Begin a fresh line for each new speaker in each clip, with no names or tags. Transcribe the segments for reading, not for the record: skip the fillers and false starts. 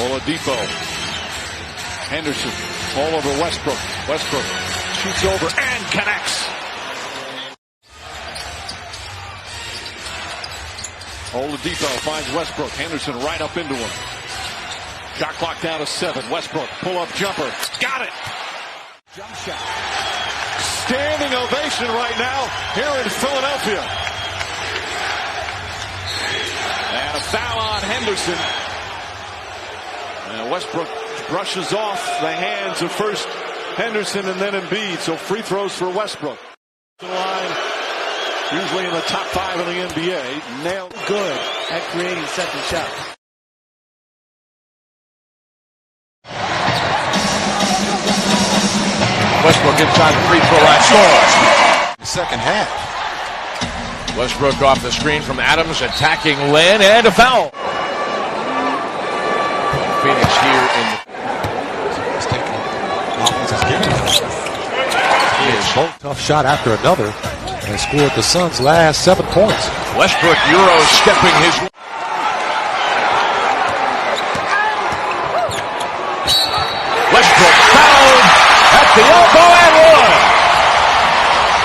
Oladipo. Henderson all over Westbrook. Westbrook shoots over and connects. Oladipo finds Westbrook. Henderson right up into him. Shot clock down to 7. Westbrook pull-up jumper. Got it. Jump shot. Standing ovation right now here in Philadelphia. And a foul on Henderson. And Westbrook brushes off the hands of first Henderson and then Embiid. So free throws for Westbrook. The line, usually in the top 5 in the NBA. Nailed
good at creating second shots.
Westbrook inside the free throw line scores. Second half. Westbrook off the screen from Adams, attacking Lynn, and a foul. Phoenix here in the... He's taking offense is giving it.
Tough shot after another, and scored the Suns' last 7 points.
Westbrook Euro stepping his way. Westbrook fouled at the elbow and one.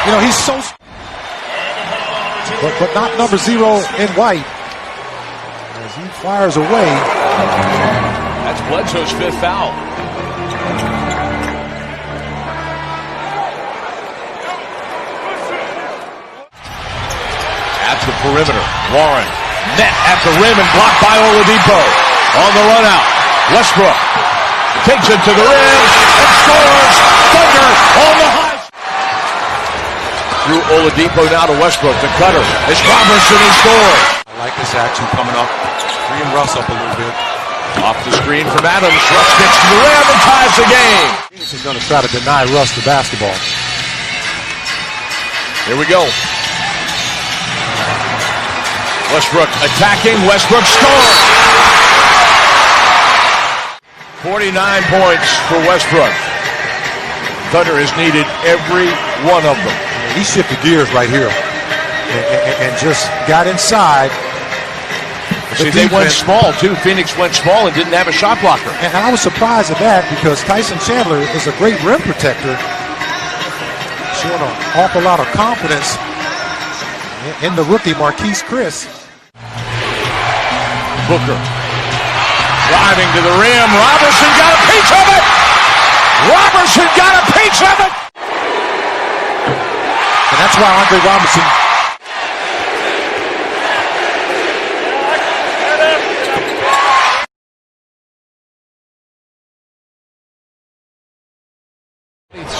You know, he's so... But not number 0 in white. As he fires away.
That's Bledsoe's 5th foul. At the perimeter. Warren. Net at the rim and blocked by Oladipo. On the run out. Westbrook takes it to the rim and scores. Thunder on the high. Through Oladipo now to Westbrook. The cutter. It's Robertson who scores.
I like this action coming up. Freeing Russ up a little bit.
Off the screen from Adams. Russ gets to the rim and ties the game.
Phoenix is going to try to deny Russ the basketball.
Here we go. Westbrook attacking. Westbrook scores. 49 points for Westbrook. Thunder has needed every one of them.
He shifted gears right here and just got inside.
See, they went small, too. Phoenix went small and didn't have a shot blocker.
And I was surprised at that because Tyson Chandler is a great rim protector, showing an awful lot of confidence in the rookie Marquise Chris.
Booker driving to the rim. Robertson got a piece of it. Robertson got a piece of it.
And that's why Andre Robertson...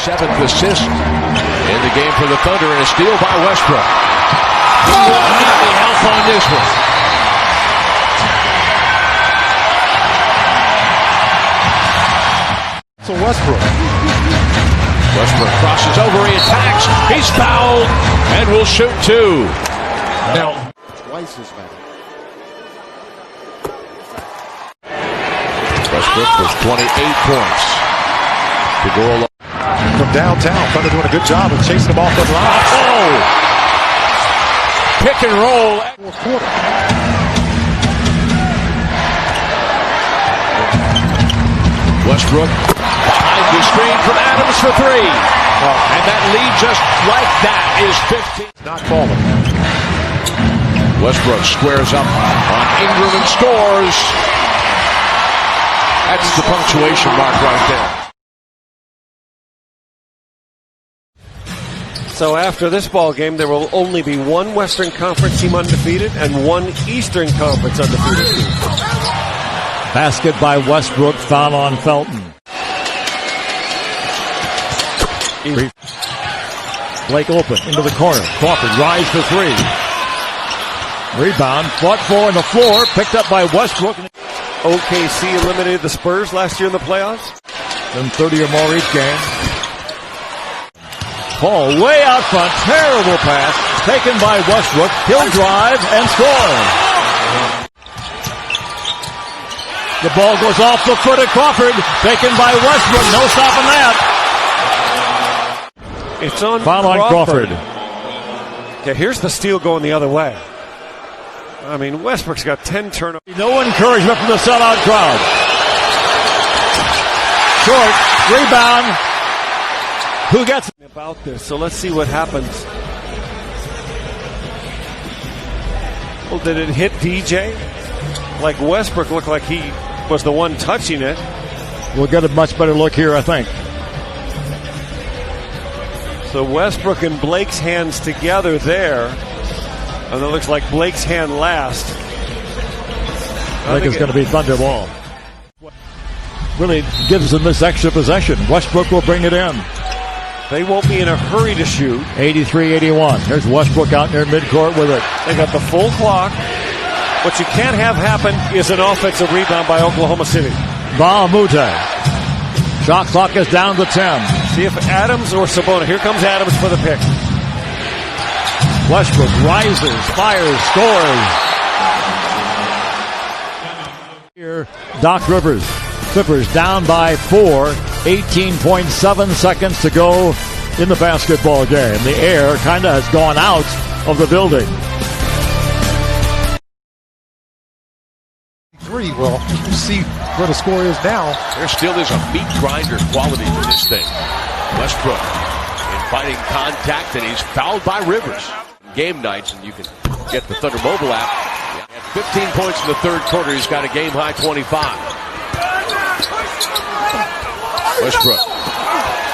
Seventh assist in the game for the Thunder, and a steal by Westbrook. Any help on this one?
So Westbrook
crosses over, he attacks, he's fouled, and will shoot 2. Now,
twice as many.
Westbrook with 28 points to go along.
From downtown, Thunder doing a good job of chasing him off the line.
Oh! Pick and roll.
Fourth quarter.
Westbrook behind the screen from Adams for 3. And that lead just like that is 15.
Not falling.
Westbrook squares up on Ingram and scores. That's the punctuation mark right there.
So after this ball game, there will only be one Western Conference team undefeated and one Eastern Conference undefeated team.
Basket by Westbrook, foul on Felton. Blake open into the corner. Crawford rise for 3. Rebound, fought for on the floor, picked up by Westbrook.
OKC eliminated the Spurs last year in the playoffs.
Then 30 or more each game. Paul way out front, terrible pass, taken by Westbrook. He'll drive and score. The ball goes off the foot of Crawford, taken by Westbrook. No stopping that.
It's on
foul on Crawford.
Yeah, here's the steal going the other way. I mean, Westbrook's got 10 turnovers.
No encouragement from the sellout crowd. short. Rebound. Who gets
about this? So let's see what happens. Well, did it hit DJ? Like Westbrook looked like he was the one touching it.
We'll get a much better look here, I think.
So Westbrook and Blake's hands together there. And it looks like Blake's hand last.
I think it's going to be Thunder ball. Really gives them this extra possession. Westbrook will bring it in.
They won't be in a hurry to shoot.
83-81. Here's Westbrook out near midcourt with it.
They got the full clock. What you can't have happen is an offensive rebound by Oklahoma City.
Bahamute. Shot clock is down to 10.
See if Adams or Sabonis. Here comes Adams for the pick.
Westbrook rises, fires, scores. Here, Doc Rivers. Clippers down by 4. 18.7 seconds to go in the basketball game. The air kind of has gone out of the building.
Well, you see where the score is now.
There still is a meat grinder quality to this thing. Westbrook inviting contact, and he's fouled by Rivers. Game nights, and you can get the Thunder mobile app. At 15 points in the third quarter, he's got a game-high 25. Westbrook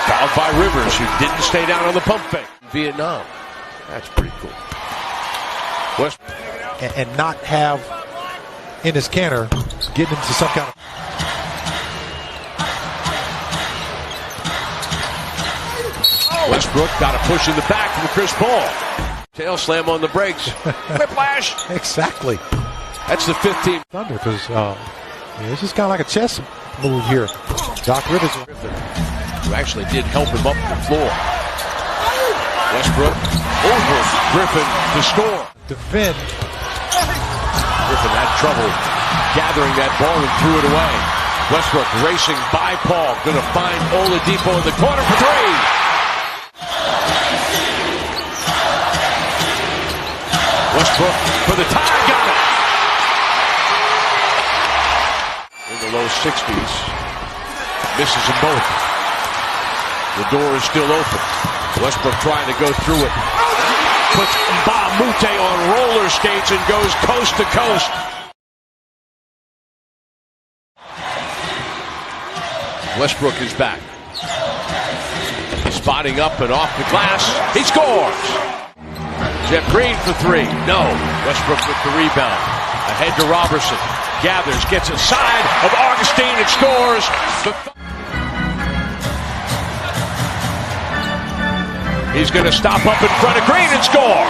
fouled by Rivers, who didn't stay down on the pump fake in Vietnam. That's pretty cool.
Westbrook and not have in his canner getting into some kind of.
Westbrook got a push in the back from Chris Paul. Tail slam on the brakes. Whiplash.
Exactly.
That's the 15th.
Thunder, because it's just kind of like a chess move here. Doc Rivers,
who actually did help him up the floor. Westbrook over Griffin to score.
Defend.
Griffin had trouble gathering that ball and threw it away. Westbrook racing by Paul. Going to find Oladipo in the corner for three. Westbrook for the tie. Got it. In the low 60s. Misses them both. The door is still open. Westbrook trying to go through it. Puts Bahamute on roller skates and goes coast to coast. Westbrook is back. Spotting up and off the glass. He scores. Jeff Green for three. No. Westbrook with the rebound. Ahead to Robertson. Gathers, gets inside of Augustine and scores. He's going to stop up in front of Green and score.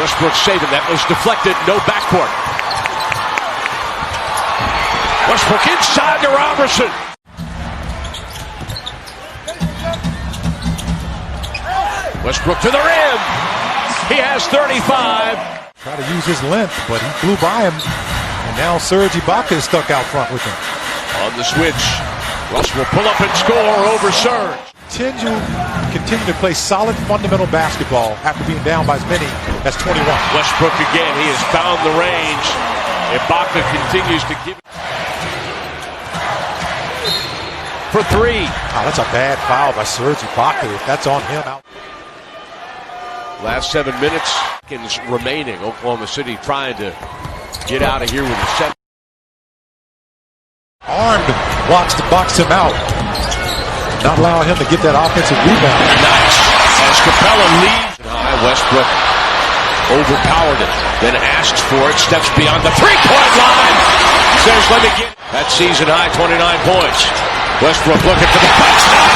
Westbrook saving that. Was deflected. No backcourt. Westbrook inside to Robertson. Westbrook to the rim. He has 35.
Try to use his length, but he flew by him. And now Serge Ibaka is stuck out front with him.
On the switch. Russ will pull up and score over Serge.
Continue to play solid fundamental basketball after being down by as many as 21.
Westbrook again. He has found the range. Ibaka continues to give it. For three.
Oh, that's a bad foul by Serge Ibaka. If that's on him. Out.
Last 7 minutes remaining. Oklahoma City trying to get out of here with a 7.
Armed, boxed him out. Not allowing him to get that offensive rebound.
Nice. As Capella leads. Westbrook overpowered it. Then asks for it. Steps beyond the three-point line. Says, let me get. That season high 29 points. Westbrook looking for the touchdown.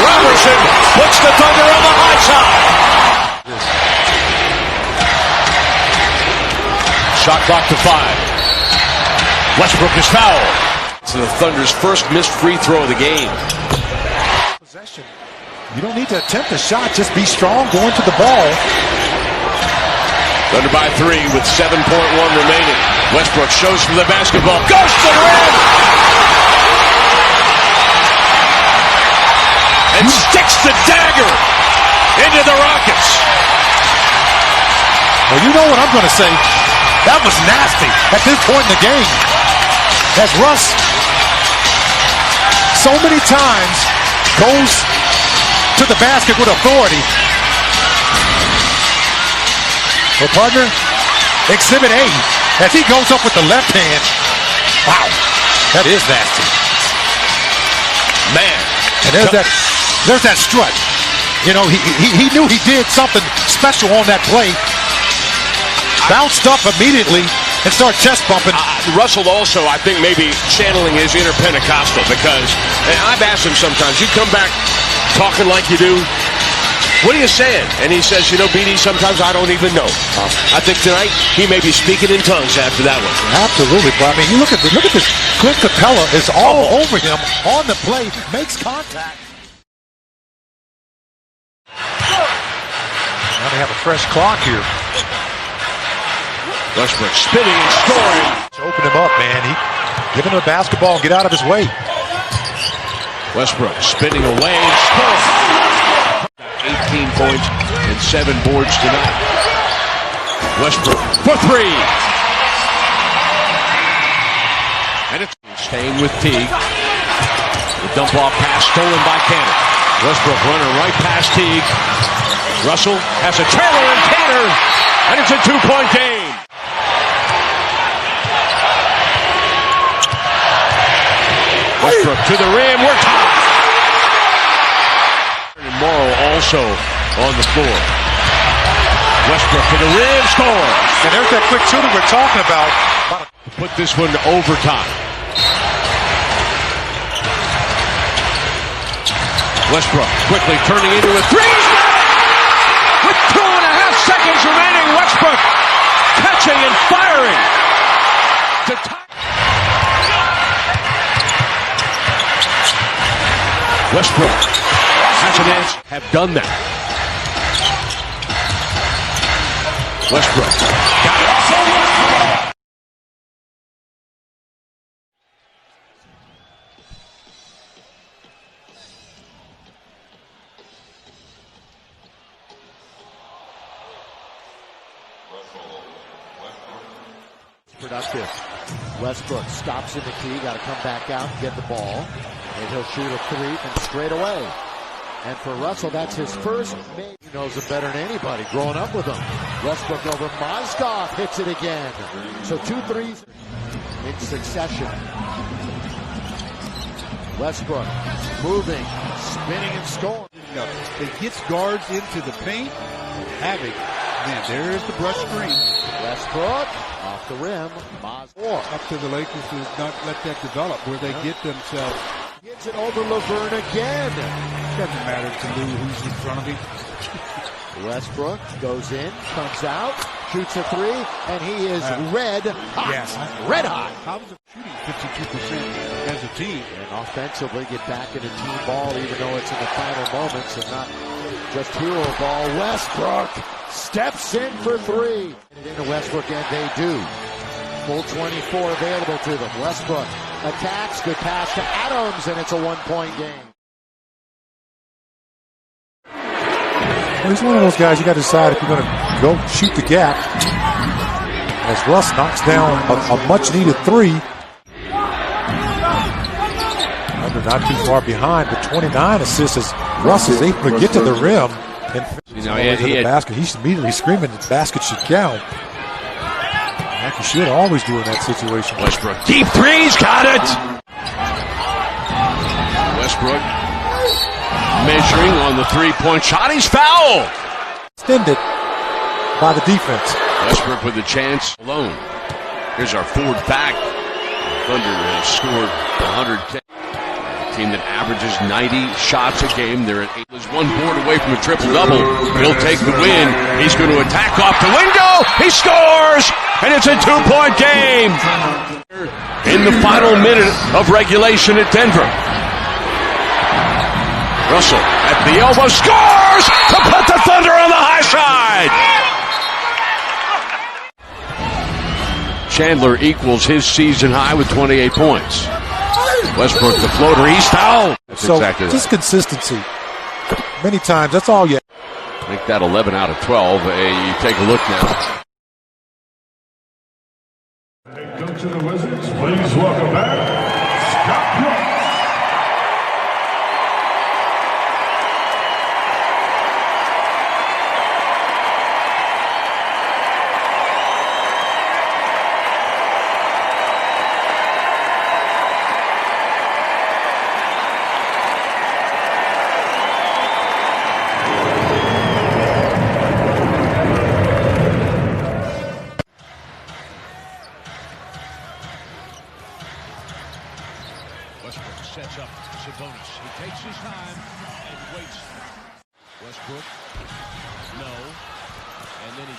Robertson puts the Thunder on the high side. Shot clock to 5. Westbrook is fouled. It's the Thunder's first missed free throw of the game.
Possession. You don't need to attempt a shot. Just be strong going to the ball.
Thunder by 3 with 7.1 remaining. Westbrook shows from the basketball. Goes to the rim. And sticks the dagger into the Rockets.
Well, you know what I'm going to say. That was nasty at this point in the game. As Russ so many times, goes to the basket with authority. Her partner, Exhibit A, as he goes up with the left hand. Wow, that is nasty.
Man.
And there's that strut. You know, he knew he did something special on that play. Bounced up immediately and started chest bumping.
Russell also, I think, maybe channeling his inner Pentecostal, because I've asked him sometimes, you come back talking like you do, what are you saying? And he says, you know, BD, sometimes I don't even know. I think tonight he may be speaking in tongues after that one.
Absolutely, but I mean, you look at this. Clint Capella is all over him on the play, makes contact. Now they have a fresh clock here.
Westbrook spinning and scoring.
Open him up, man. He giving him the basketball and get out of his way.
Westbrook spinning away and scoring. 18 points and 7 boards tonight. Westbrook for 3. And it's staying with Teague. The dump off pass stolen by Cantor. Westbrook running right past Teague. Russell has a trailer in Cantor, and it's a 2-point game. Westbrook to the rim. We're tied. Morrow also on the floor. Westbrook to the rim, scores.
And there's that quick shooter we're talking about.
Put this one to overtime. Westbrook quickly turning into a 3. With 2.5 seconds remaining, Westbrook catching and firing to tie. Westbrook has an edge. Have done that. Westbrook got it.
Productive. Westbrook stops in the key, got to come back out and get the ball. And he'll shoot a 3 from straight away. And for Russell, that's his first. He knows it better than anybody, growing up with him. Westbrook over Mozgov, hits it again. So 2 threes in succession. Westbrook moving, spinning and scoring.
It gets guards into the paint. Havoc. Man, there's the brush screen.
Westbrook off the rim.
Up to the Lakers to not let that develop, where they get themselves.
Gets it over Laverne again.
Doesn't matter to Lou who's in front of him.
Westbrook goes in, comes out, shoots a 3, and he is red hot.
Yes.
Red hot.
How's it shooting 52% as a team?
And offensively get back into team ball, even though it's in the final moments and not just hero ball. Westbrook steps in for 3. And into Westbrook, and they do. Full 24 available to them. Westbrook attacks, good pass to Adams, and it's a 1-point game.
Well, he's one of those guys you got to decide if you're going to go shoot the gap. As Russ knocks down a much-needed 3. Under not too far behind, but 29 assists as Russ is able to get to the rim and finish the basket. He's immediately screaming the basket should count. Like you should always do in that situation.
Westbrook, deep 3's got it! Westbrook measuring on the 3-point shot. He's fouled!
Extended by the defense.
Westbrook with a chance alone. Here's our forward back. Thunder has scored 110. A team that averages 90 shots a game. They're at 8. There's 1 board away from a triple-double. He'll take the win. He's going to attack off the window. He scores! And it's a 2-point game in the final minute of regulation at Denver. Russell at the elbow scores to put the Thunder on the high side. Chandler equals his season high with 28 points. Westbrook the floater, he's fouled. That's
so
exactly
just consistency. Many times, that's all you.
Make that 11 out of 12. You take a look now.
Head coach of the Wizards, please welcome back Scott Brooks.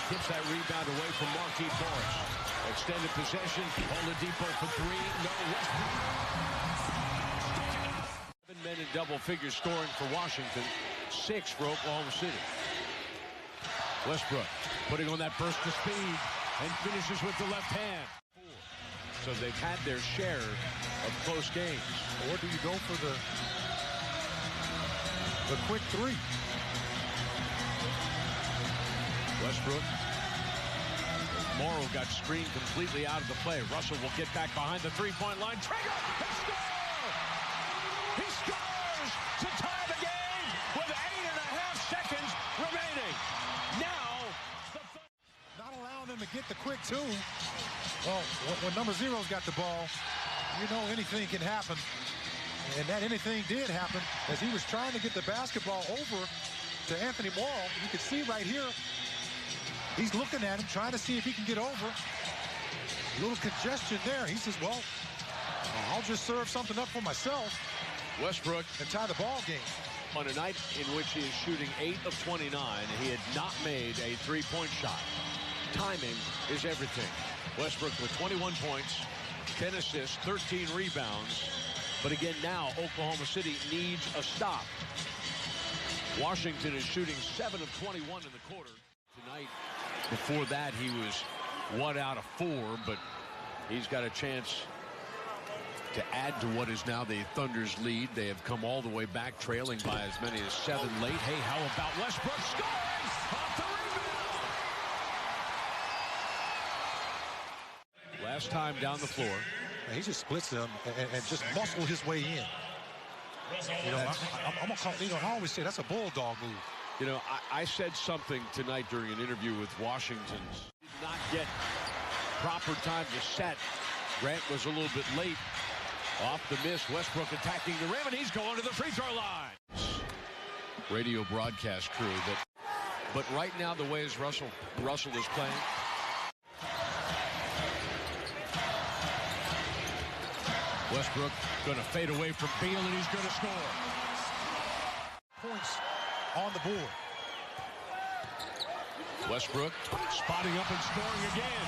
Gets that rebound away from Marquise Morris. Extended possession. Oladipo for three. No. 7 men in double figures scoring for Washington. 6 for Oklahoma City. Westbrook putting on that burst of speed and finishes with the left hand. So they've had their share of close games.
Or do you go for the quick three?
Westbrook. Morrow got screened completely out of the play. Russell will get back behind the three-point line. Trigger! He scores! He scores to tie the game with 8.5 seconds remaining. Now,
not allowing them to get the quick two. Well, when number 0's got the ball, you know anything can happen. And that anything did happen as he was trying to get the basketball over to Anthony Morrow. You can see right here, he's looking at him, trying to see if he can get over. A little congestion there. He says, well, I'll just serve something up for myself.
Westbrook
and tie the ball game.
On a night in which he is shooting 8 of 29, he had not made a three-point shot. Timing is everything. Westbrook with 21 points, 10 assists, 13 rebounds. But again, now Oklahoma City needs a stop. Washington is shooting 7 of 21 in the quarter. Tonight, before that, he was 1 out of 4, but he's got a chance to add to what is now the Thunder's lead. They have come all the way back, trailing by as many as 7 late. Hey, how about Westbrook scoring off the rebound? Last time down the floor.
He just splits them and just muscle his way in. You know, I'm gonna call, you know, I always say that's a bulldog move.
You know, I said something tonight during an interview with Washington's. Did not get proper time to set. Grant was a little bit late. Off the miss, Westbrook attacking the rim, and he's going to the free throw line. Radio broadcast crew. But right now, the way as Russell is playing. Westbrook going to fade away from Beal, and he's going to score.
Points on the board.
Westbrook spotting up and scoring again.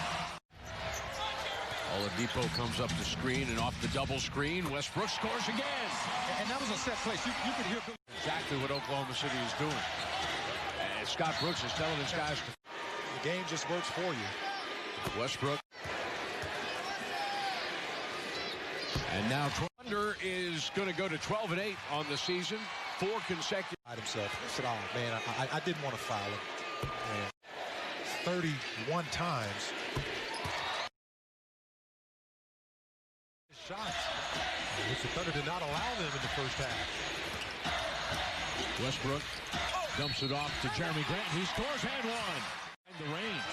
Oladipo comes up the screen and off the double screen. Westbrook scores again.
And that was a set place. You could hear
exactly what Oklahoma City is doing. And Scott Brooks is telling his guys
the game just works for you.
Westbrook. And now Thunder is going to go to 12-8 on the season. 4 consecutive.
Himself. He said, oh, man, I didn't want to foul him. Man, 31 times. Shots, which the Thunder did not allow them in the first half.
Westbrook dumps it off to Jeremy Grant. He scores and one. In the range.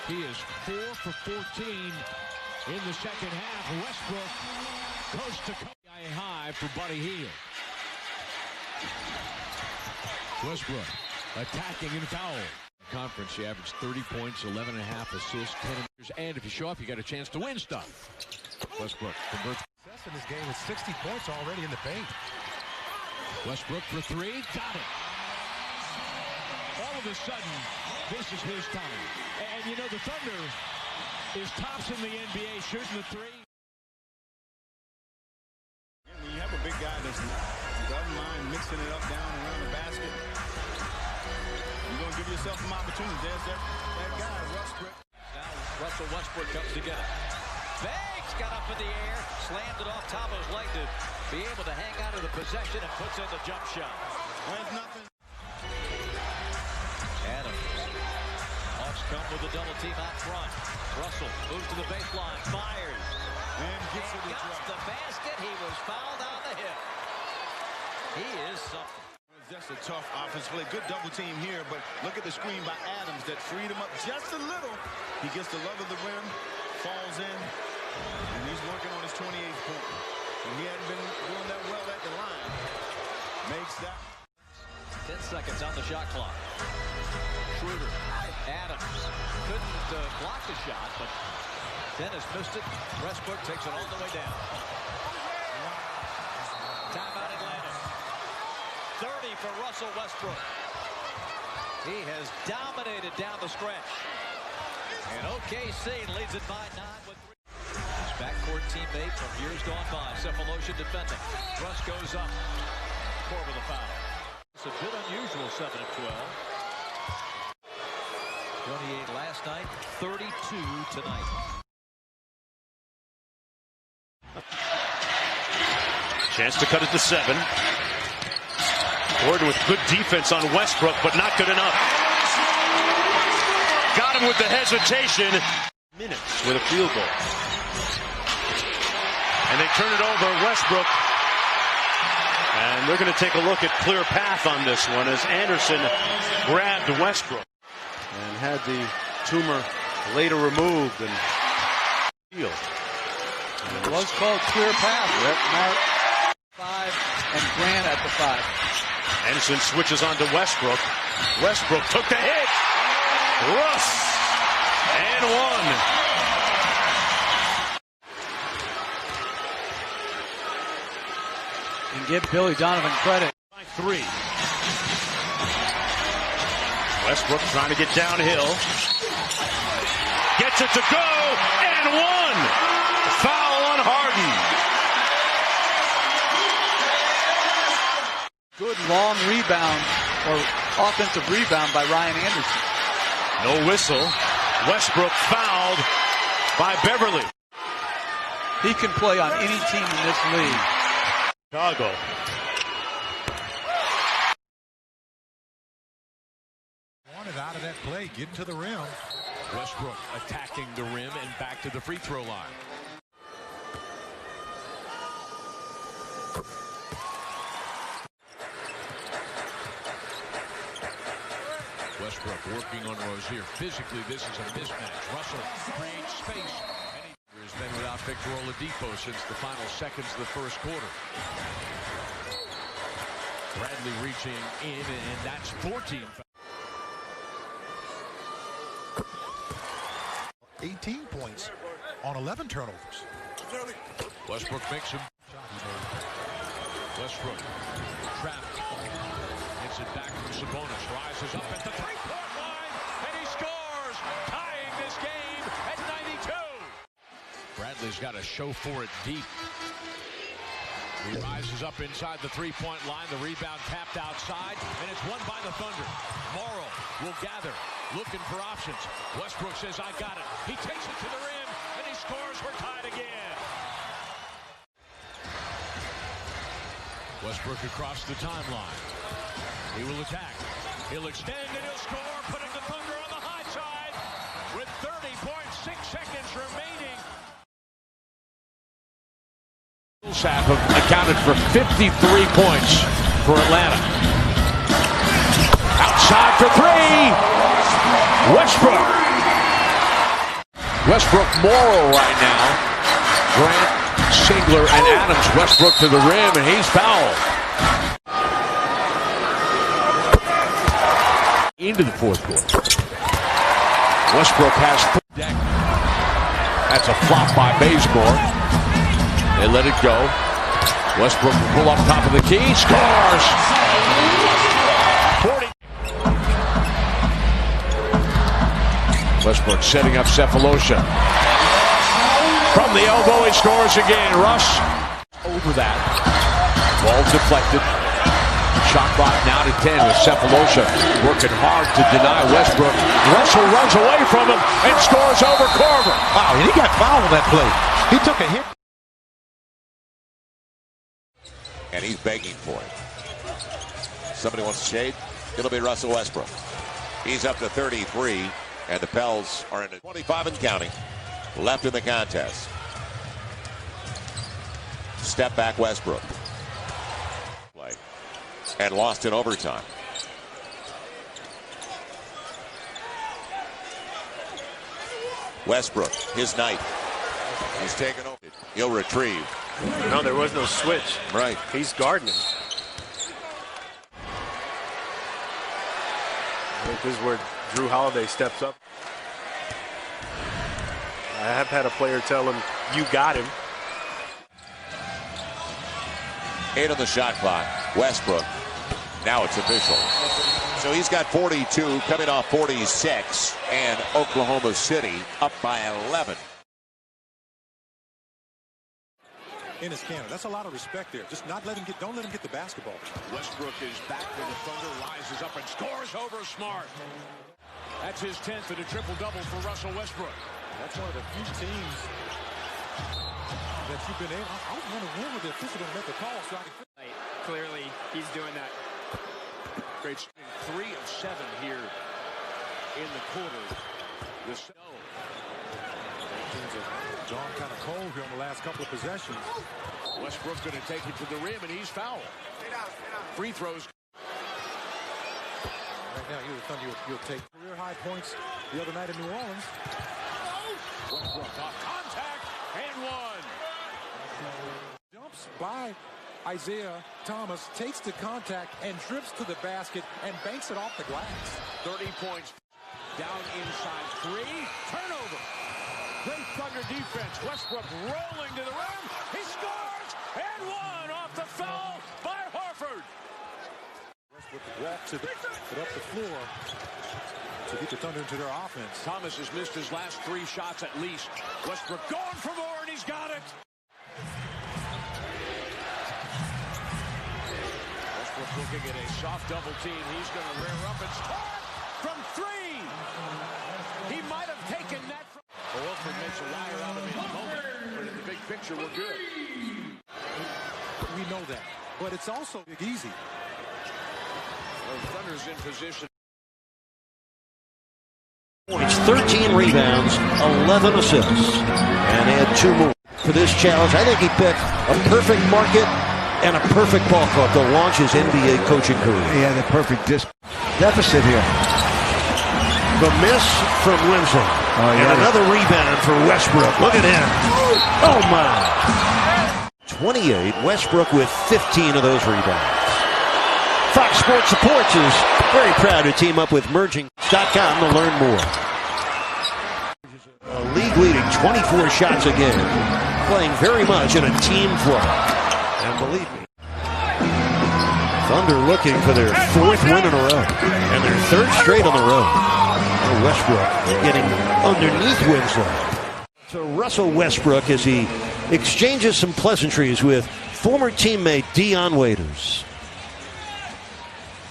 He is 4 for 14 in the second half. Westbrook goes to high for Buddy Hield. Westbrook attacking and foul. Conference, he averaged 30 points, 11.5 assists, 10 and if you show up, you got a chance to win stuff. Westbrook converts.
Success in this game with 60 points already in the paint.
Westbrook for 3, got it. All of a sudden, this is his time. And you know, the Thunder is tops in the NBA shooting the 3.
When you have a big guy that's doesn't mind mixing it up down around the basket, you're going to give yourself some opportunities. There's that guy, Westbrook.
Now Russell Westbrook comes together. Banks got up in the air, slammed it off top of his leg to be able to hang on to the possession and puts in the jump shot.
There's nothing.
Adams. Hawks come with a double team out front. Russell moves to the baseline, fires.
And gets it
the basket. He was fouled on the hip. He is something.
That's a tough offense play. Good double team here, but look at the screen by Adams that freed him up just a little. He gets the love of the rim, falls in, and he's working on his 28th point. And he hadn't been doing that well at the line. Makes that.
10 seconds on the shot clock. Schroeder, Adams couldn't block the shot, but Dennis missed it. Westbrook takes it all the way down. Timeout Atlanta. 30 for Russell Westbrook. He has dominated down the stretch. And OKC leads it by 9 with 3. His backcourt teammate from years gone by, Cephalosha defending. Russ goes up. Korver the foul. It's a bit unusual, 7 of 12. 28 last night, 32 tonight.
Chance to cut it to 7. Gordon with good defense on Westbrook, but not good enough. Got him with the hesitation. Minutes with a field goal. And they turn it over Westbrook. And they're going to take a look at clear path on this one as Anderson grabbed Westbrook.
And had the tumor later removed and healed.
It was called clear path. Yep. Mark 5 and Grant at the 5.
Anderson switches on to Westbrook. Westbrook took the hit. Russ and 1.
And give Billy Donovan credit.
3. Westbrook trying to get downhill. Gets it to go and 1. Foul on Harden.
Good long rebound or offensive rebound by Ryan Anderson.
No whistle. Westbrook fouled by Beverly.
He can play on any team in this league.
Chicago.
Wanted out of that play, getting to the rim.
Westbrook attacking the rim and back to the free throw line. Westbrook working on Rozier. Physically, this is a mismatch. Russell creates space. And he has been without Victor Oladipo since the final seconds of the first quarter. Bradley reaching in, and that's 14.
18 points on 11 turnovers.
Westbrook makes him. Westbrook trapped. Gets it back from Sabonis. Rises up at the three-point line, and he scores, tying this game at 92. Bradley's got to show for it deep. He rises up inside the three-point line. The rebound tapped outside, and it's won by the Thunder. Morrow will gather, looking for options. Westbrook says, I got it. He takes it to the rim, and he scores. We're tied again. Westbrook across the timeline. He will attack. He'll extend, and he'll score, putting the Thunder on the high side with 30.6 seconds remaining. Millsap accounted for 53 points for Atlanta. Outside for 3. Westbrook. Westbrook Morrow right now. Grant, Singler, and Adams. Westbrook to the rim, and he's fouled. Into the fourth quarter. Westbrook has deck. That's a flop by Bazemore. They let it go. Westbrook will pull up top of the key. Scores! 40. Westbrook setting up Cephalosha. From the elbow, he scores again. Russ over that. Ball deflected. Shot clock now to 10 with Cephalosha working hard to deny Westbrook. Russell runs away from him and scores over Korver.
Wow, he got fouled on that play. He took a hit.
And he's begging for it. Somebody wants to shade. It'll be Russell Westbrook. He's up to 33, and the Pels are in a 25 and counting. Left in the contest. Step back Westbrook. Play. And lost in overtime. Westbrook, his night. He's taken over. He'll retrieve.
No, there was no switch.
Right.
He's guarding him. I think this is where Drew Holiday steps up. I have had a player tell him, you got him.
8 on the shot clock. Westbrook. Now it's official. So he's got 42 coming off 46, and Oklahoma City up by 11.
Enes Kanter, that's a lot of respect there. Just don't let him get the basketball.
Westbrook is back when the Thunder rises up and scores over Smart. That's his 10th and a triple-double for Russell Westbrook.
That's one of the few teams that you've been able. I was wondering when the official going to make the call so I can.
Clearly, he's doing that.
Great. 3 of 7 here in the quarter.
Teams have gone kind of cold here on the last couple of possessions.
Westbrook going to take it to the rim, and he's fouled. Free throws.
Right now, you'll take career high points the other night in New Orleans.
Westbrook off contact and one.
Jumps by Isaiah Thomas, takes the contact and drips to the basket and banks it off the glass.
30 points. Down inside 3. Turnover. Great Thunder defense. Westbrook rolling to the rim. He scores and one off the foul by Horford.
Westbrook walks it up the floor to get the Thunder into their offense.
Thomas has missed his last 3 shots at least. Westbrook going for more, and he's got it. Westbrook looking at a soft double team. He's going to rear up and score from 3. He might have taken that. Horford makes a liar out of him in the moment, but in the big picture, we're good.
We know that, but it's also big easy.
The Thunder's in position.
Points, 13 rebounds, 11 assists, and add 2 more for this challenge. I think he picked a perfect market and a perfect ball club to launch his NBA coaching career.
He had a perfect deficit here.
The miss from Winslow. And another rebound for Westbrook. Look at him. Oh, my. 28. Westbrook with 15 of those rebounds. Fox Sports Supports is very proud to team up with Merging.com to learn more. A league-leading 24 shots a game. Playing very much in a team flow. And believe me, Thunder looking for their 4th win in a row. And their 3rd straight on the road. Westbrook getting underneath Winslow. So Russell Westbrook as he exchanges some pleasantries with former teammate Dion Waiters.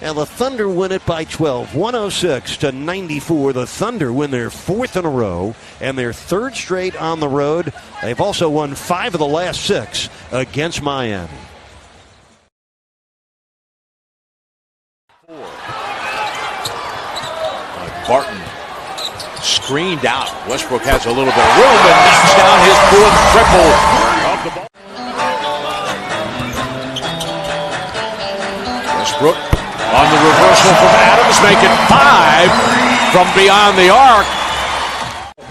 And the Thunder win it by 12, 106-94. The Thunder win their 4th in a row and their 3rd straight on the road. They've also won 5 of the last 6 against Miami.
Barton screened out. Westbrook has a little bit of room and knocks down his 4th triple of the ball. Westbrook on the reversal from Adams, making 5 from beyond the arc.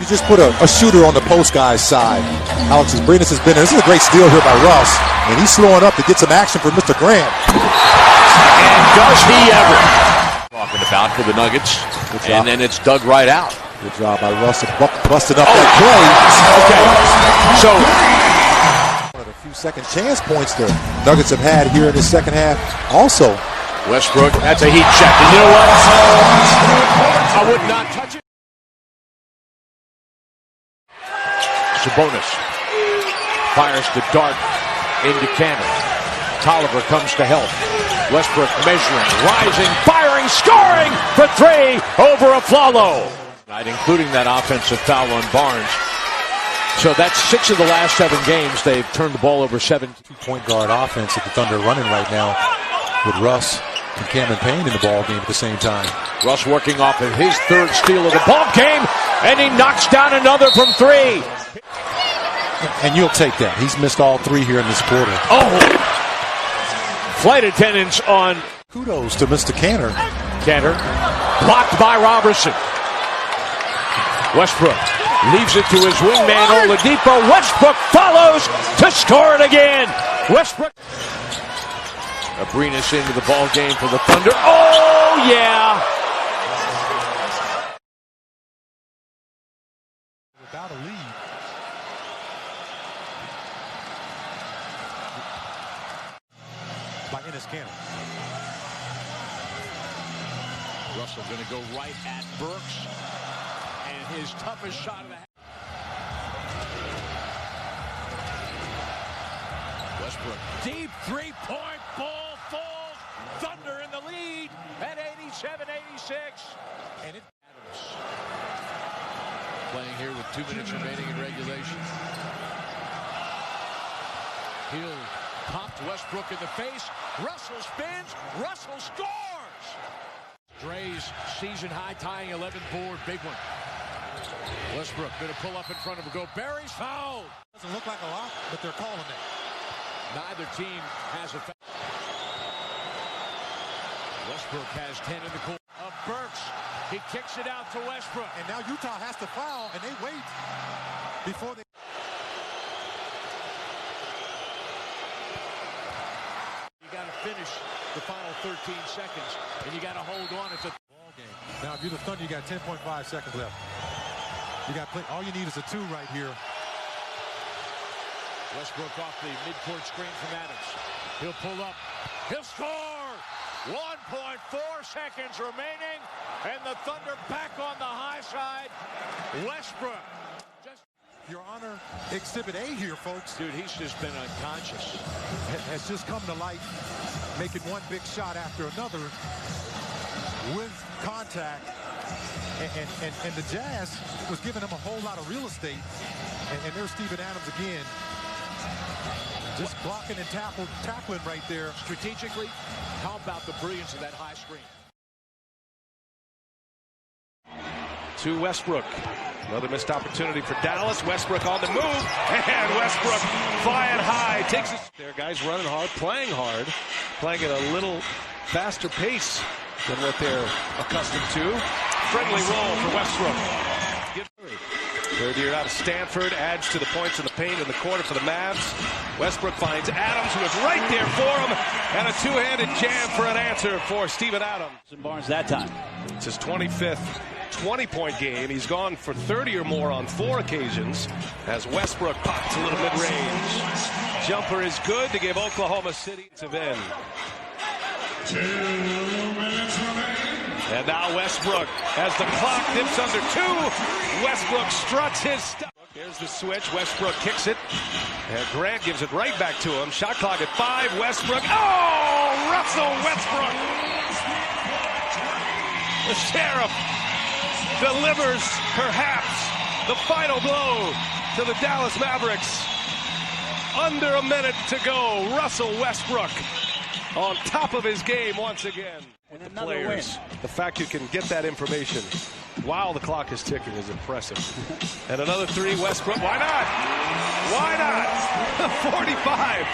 You just put a shooter on the post guy's side. Alex Brenus has been there. This is a great steal here by Russ, and he's slowing up to get some action for Mr. Grant.
And does he ever? Talking about for the Nuggets, and then it's dug right out.
Good job by Russ busting up that play.
Okay, so
one of the few second chance points the Nuggets have had here in the second half. Also,
Westbrook, that's a heat check. And you know what? I would not touch it. Sabonis fires the dart into Kanter. Tolliver comes to help. Westbrook measuring, rising, firing, scoring for 3 over Afflalo. Including that offensive foul on Barnes. So that's 6 of the last 7 games. They've turned the ball over 7.
2-point guard offense that the Thunder are running right now with Russ and Cameron Payne in the ball game at the same time.
Russ working off of his 3rd steal of the ball game, and he knocks down another from 3.
And you'll take that. He's missed all 3 here in this quarter.
Oh! Flight attendants on.
Kudos to Mr. Kanter.
Kanter blocked by Robertson. Westbrook leaves it to his wingman Oladipo. Westbrook follows to score it again. Westbrook. Abrinas into the ball game for the Thunder. Oh yeah!
Without a lead. By Enes Kanter.
Russell going to go right at Burks. And his toughest shot of the half. Westbrook. Deep three-point ball falls. Thunder in the lead at 87-86. And it Adams playing here with 2 minutes remaining in regulation. Hill popped Westbrook in the face. Russell spins. Russell scores. Dre's season-high tying 11 board. Big one. Westbrook going to pull up in front of Gobert. He's fouled.
Doesn't look like a lot, but they're calling it.
Neither team has a foul. Westbrook has 10 in the court. Burks. He kicks it out to Westbrook.
And now Utah has to foul, and they wait before they...
You got to finish the final 13 seconds, and you got to hold on. It's a ball game.
Now, if you're the Thunder, you got 10.5 seconds left. You got play. All you need is a 2 right here.
Westbrook off the midcourt screen from Adams. He'll pull up. He'll score! 1.4 seconds remaining, and the Thunder back on the high side. Westbrook.
Your Honor, Exhibit A here, folks.
Dude, he's just been unconscious.
Has just come to light, making one big shot after another with contact. And the Jazz was giving him a whole lot of real estate. And there's Steven Adams again. Just blocking and tackling right there.
Strategically, how about the brilliance of that high screen?
To Westbrook. Another missed opportunity for Dallas. Westbrook on the move. And Westbrook flying high. Takes it there. Guys running hard, playing at a little faster pace than what they're accustomed to. Friendly roll for Westbrook. Third year out of Stanford, adds to the points in the paint in the quarter for the Mavs. Westbrook finds Adams, who is right there for him, and a two-handed jam for an answer for Steven Adams.
And Barnes that time.
It's his 25th 20-point game. He's gone for 30 or more on 4 occasions as Westbrook pops a little mid-range. Jumper is good to give Oklahoma City to win.
2 minutes remaining.
And now Westbrook, as the clock dips under 2, Westbrook struts his stuff. Here's the switch. Westbrook kicks it. And Grant gives it right back to him. Shot clock at 5. Westbrook. Oh, Russell Westbrook. The Sheriff delivers, perhaps, the final blow to the Dallas Mavericks. Under a minute to go. Russell Westbrook on top of his game once again. With the players. The fact you can get that information while the clock is ticking is impressive. And another 3, Westbrook. Why not? Why not? 45.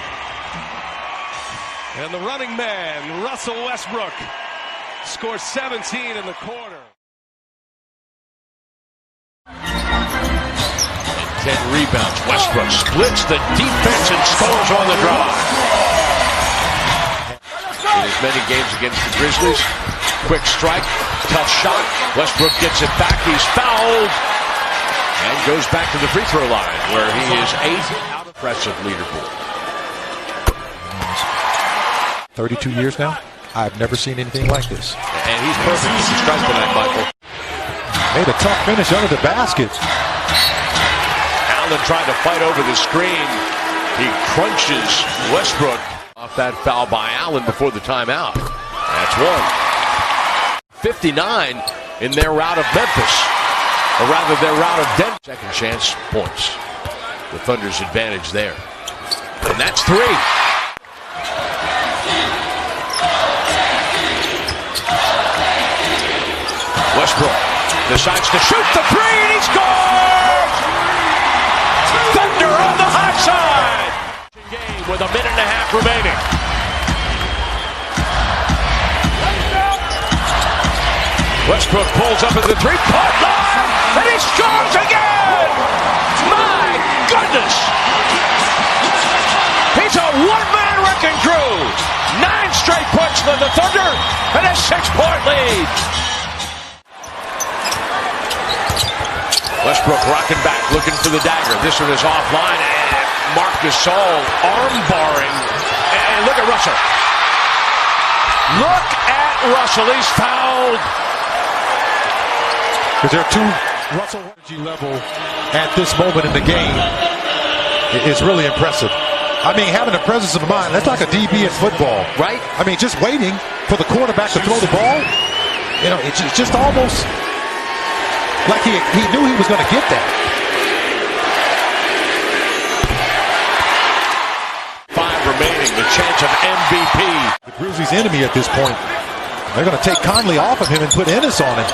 And the running man, Russell Westbrook, scores 17 in the quarter. 10 rebounds. Westbrook splits the defense and scores on the drive. In as many games against the Grizzlies. Quick strike, tough shot. Westbrook gets it back. He's fouled and goes back to the free throw line where he is 8th out of impressive leaderboard.
32 years now. I've never seen anything like this.
And he's perfect as a strike tonight, Michael.
Made a tough finish under the basket.
Allen trying to fight over the screen. He crunches Westbrook. Off that foul by Allen before the timeout. That's one. 59 in their rout of Memphis. Or rather, their rout of Denver. Second chance points. The Thunder's advantage there. And that's 3. Westbrook decides to shoot the 3, and he scores! Thunder on the hot side! Game with a minute and a half remaining. Westbrook pulls up at the 3-point line, and he scores again! My goodness! He's a one-man wrecking crew. 9 straight points for the Thunder, and a 6-point lead. Westbrook rocking back, looking for the dagger. This one is offline, and Marc Gasol arm-barring. And look at Russell. Look at Russell. He's fouled.
Because there are two Russell energy level at this moment in the game is really impressive. I mean, having a presence of mind, that's like a DB in football.
Right?
I mean, just waiting for the quarterback to throw the ball. You know, it's just almost like he knew he was going to get that.
5 remaining, the chance of MVP.
The Grizzlies' enemy at this point. They're going to take Conley off of him and put Ennis on him.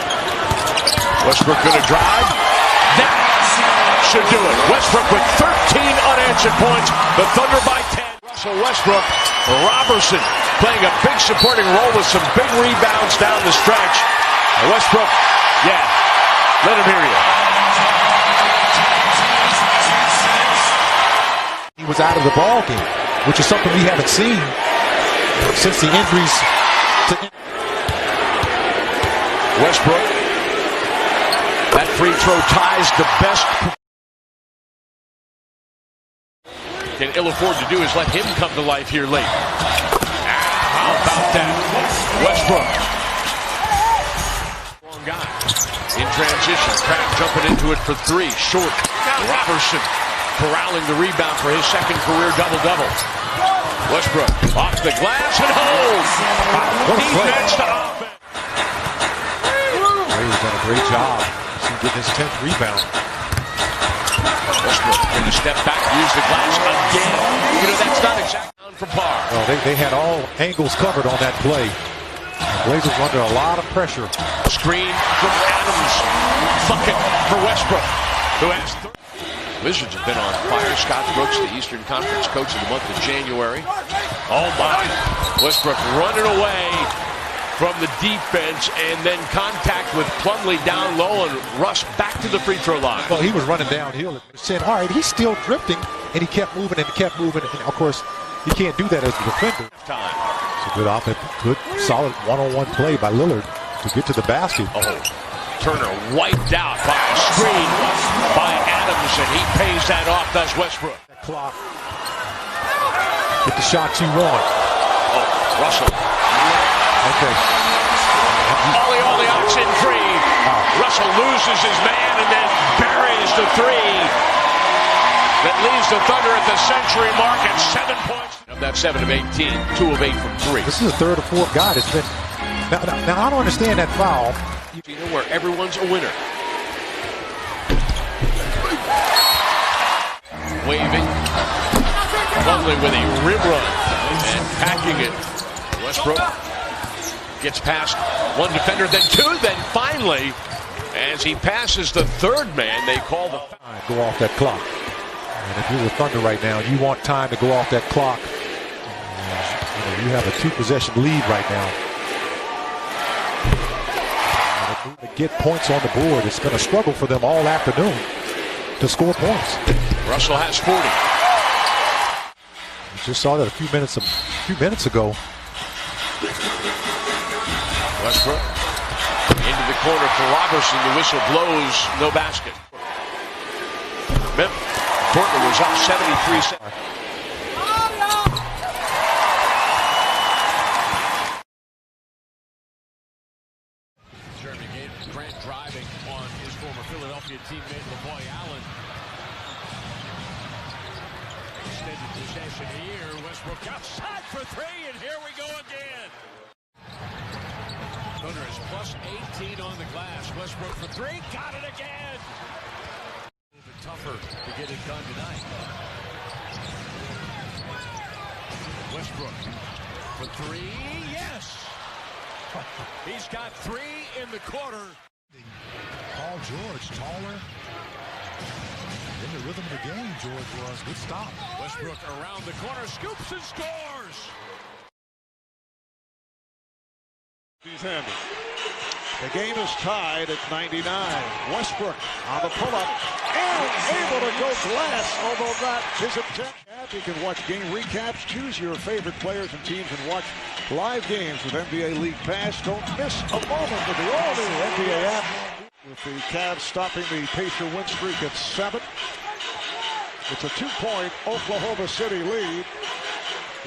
Westbrook going to drive. That should do it. Westbrook with 13 unanswered points. The Thunder by 10. Russell Westbrook, Robertson playing a big supporting role with some big rebounds down the stretch. Westbrook, yeah, let him hear you.
He was out of the ball game, which is something we haven't seen since the injuries to
Westbrook. That free throw ties the best. Can ill afford to do is let him come to life here late. How about that? Westbrook. Strong guy. In transition. Crab jumping into it for 3. Short. Robertson corralling the rebound for his second career double-double. Westbrook off the glass and holds. Defense to offense.
He's done a great job. He's getting his 10th rebound.
Westbrook going to step back, use the glass again. You know, that's not exactly down from par.
Well, they had all angles covered on that play. The Blazers were under a lot of pressure.
Screen from Adams. Bucket for Westbrook, who has Wizards have been on fire. Scott Brooks, the Eastern Conference Coach of the month of January. Oh, my. Westbrook running away from the defense, and then contact with Plumlee down low, and Russ back to the free throw line.
Well, he was running downhill and said, all right, he's still drifting, and he kept moving and kept moving. And, of course, you can't do that as a defender. It's a good offense, good, solid one-on-one play by Lillard to get to the basket.
Oh, Turner wiped out by a screen by Adams, and he pays that off. That's Westbrook.
That clock. Get the shots you want.
Oh, Russell.
Okay.
Ollie oxen free. Russell loses his man and then buries the 3. That leaves the Thunder at the century mark at 7 points. Of that 7 of 18, 2 of 8 from 3.
This is the third or fourth guy that's been. Now I don't understand that foul.
You know where everyone's a winner. Waving. Plumlee with a rim run and packing it. Westbrook gets past 1 defender, then 2, then finally, as he passes the 3rd man, they call the foul.
Go off that clock. And if you're the Thunder right now, you want time to go off that clock. You have a 2-possession lead right now. To get points on the board, it's going to struggle for them all afternoon to score points.
Russell has 40.
We just saw that a few minutes ago.
Westbrook into the corner for Robertson. The whistle blows, no basket. Portland was up 73 seconds. Jeremy Grant driving on his former Philadelphia teammate LaVoy Allen. Extended possession here. Westbrook outside for 3, and here we go again. Thunder is plus 18 on the glass. Westbrook for 3, got it again. A little bit tougher to get it done tonight. Westbrook for 3, yes. He's got 3 in the quarter.
Paul George, taller. In the rhythm of the game, George was. Good stop.
Westbrook around the corner, scoops and scores.
The game is tied at 99. Westbrook on the pull-up and able to go glass, although that his intent. You can watch game recaps, choose your favorite players and teams, and watch live games with NBA League Pass. Don't miss a moment with the all-new NBA app. With the Cavs stopping the Pacer win streak at 7. It's a 2-point Oklahoma City lead.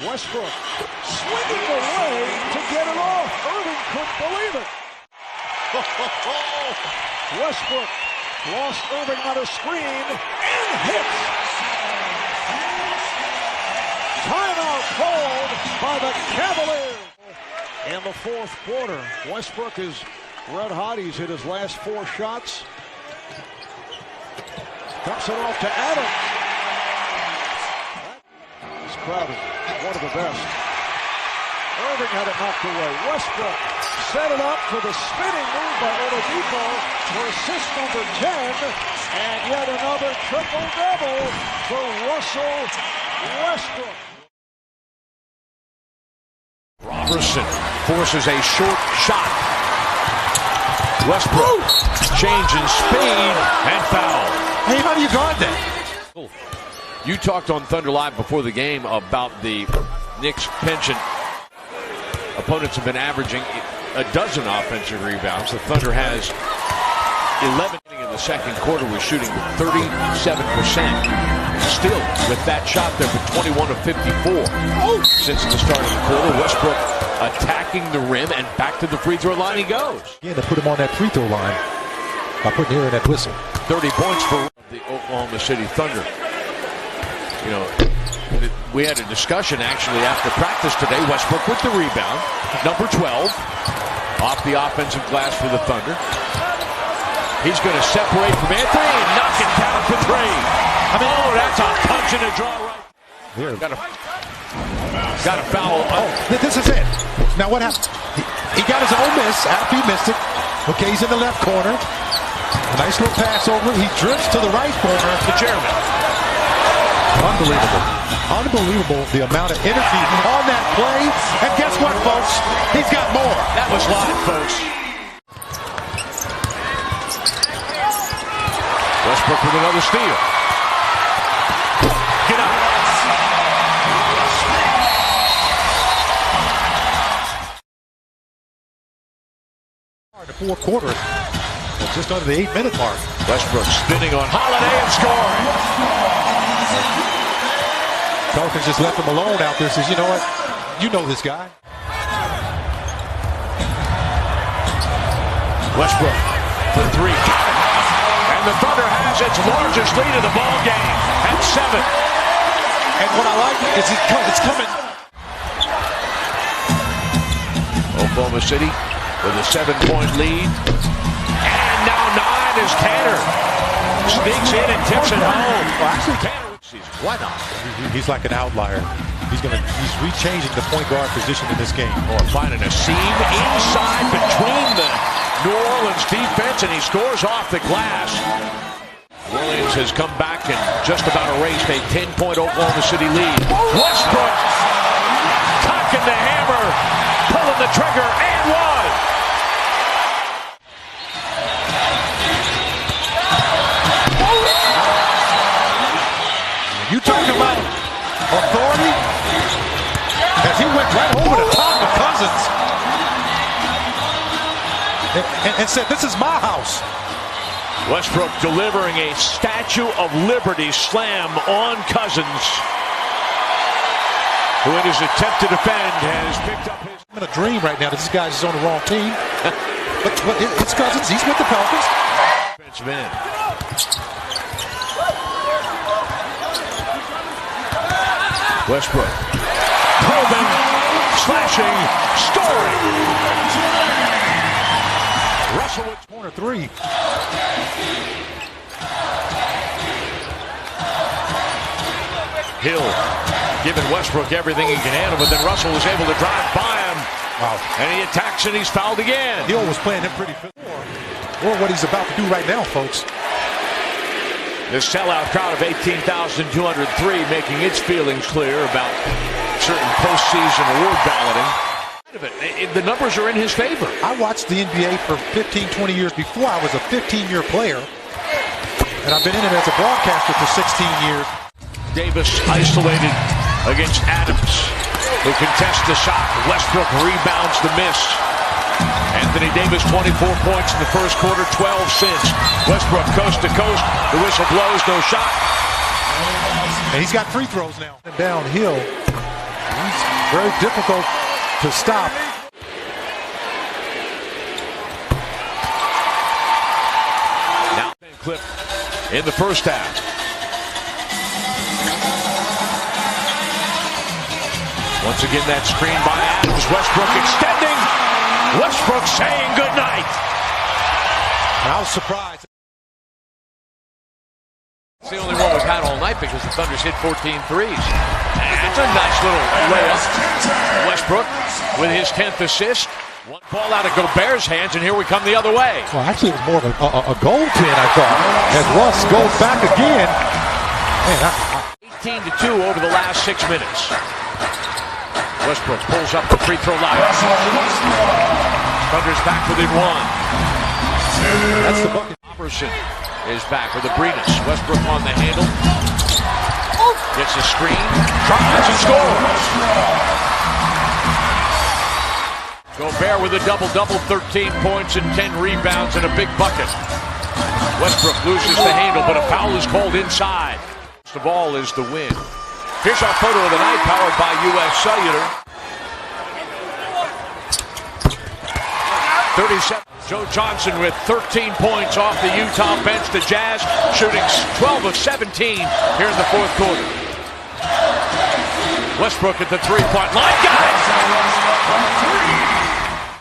Westbrook swinging away to get it off. Irving couldn't believe it. Westbrook lost Irving on a screen and hits. Timeout called by the Cavaliers. In the fourth quarter, Westbrook is red hot. He's hit his last 4 shots. Dumps it off to Adams. This crowd is one of the best. Irving had it knocked away. Westbrook set it up for the spinning move by Oladipo for assist number 10. And yet another triple-double for Russell Westbrook.
Robertson forces a short shot. Westbrook change in speed and foul.
Hey, how do you guard that?
You talked on Thunder Live before the game about the Knicks penchant. Opponents have been averaging a dozen offensive rebounds. The Thunder has 11 in the second quarter. We're shooting 37%. Still, with that shot there for 21 of 54 since the start of the quarter. Westbrook attacking the rim and back to the free throw line he goes.
Yeah, they put him on that free throw line by putting here in that whistle.
30 points for the Oklahoma City Thunder. You know, we had a discussion actually after practice today. Westbrook with the rebound, number 12, off the offensive glass for the Thunder. He's going to separate from Anthony and knock it down for 3. I mean, oh, that's a punch and a draw right.
Here.
Got a foul.
Oh, this is it. Now what happened? He got his own miss after he missed it. Okay, he's in the left corner. A nice little pass over. He drifts to the right corner
to Jeremy.
Unbelievable. Unbelievable the amount of energy on that play. And guess what, folks? He's got more.
That was live, folks. Westbrook with another steal. Get up.
The fourth quarter, just under the 8-minute mark.
Westbrook spinning on Holiday and scoring.
Pelicans just left him alone out there. Says, you know what? You know this guy.
Westbrook for 3. And the Thunder has its largest lead of the ball game at 7.
And what I like is it's coming.
Oklahoma City with a 7-point lead. And now 9 is Tanner. Sneaks in and tips it home. Well, actually, Tanner. Why not?
He's like an outlier. He's rechanging the point guard position in this game.
Or finding a seam inside between the New Orleans defense, and he scores off the glass. Williams has come back and just about erased a 10-point Oklahoma City lead. Westbrook cocking the hammer, pulling the trigger, and one.
You talking about authority? As he went right over the top of Cousins and said, this is my house.
Westbrook delivering a Statue of Liberty slam on Cousins, who in his attempt to defend has picked up his...
I'm in a dream right now that this guy's on the wrong team. but it's Cousins. He's with the Pelicans.
Defensive end. Westbrook, probing, slashing, scoring.
Russell with corner 3.
Hill giving Westbrook everything he can handle, but then Russell was able to drive by him.
Wow.
And he attacks and he's fouled again.
Hill was playing him pretty fit. Or what he's about to do right now, folks.
The sellout crowd of 18,203 making its feelings clear about certain postseason award balloting. The numbers are in his favor.
I watched the NBA for 15, 20 years before I was a 15-year player. And I've been in it as a broadcaster for 16 years.
Davis isolated against Adams, who contests the shot. Westbrook rebounds the miss. Anthony Davis, 24 points in the first quarter, 12 since. Westbrook coast to coast. The whistle blows, no shot.
And he's got free throws now. Downhill. He's very difficult to stop.
clip in the first half. Once again, that screen by Adams. Westbrook extending. Westbrook saying goodnight.
I was surprised.
It's the only one we've had all night because the Thunder's hit 14 threes. That's a nice little layup. Westbrook with his 10th assist. One ball out of Gobert's hands, and here we come the other way.
Well, actually, it was more of a goaltend, I thought. As Russ goes back again. Man,
18-2 over the last 6 minutes. Westbrook pulls up the free throw line. Thunder's back within one.
That's the bucket.
Robertson is back with Abrinas. Westbrook on the handle. Gets a screen. Drives and scores. Gobert with a double-double, 13 points and 10 rebounds and a big bucket. Westbrook loses the handle, but a foul is called inside. The ball is the win. Here's our photo of the night, powered by U.S. Cellular. 37. Joe Johnson with 13 points off the Utah bench. The Jazz shooting 12 of 17 here in the fourth quarter. Westbrook at the three-point line. Got it!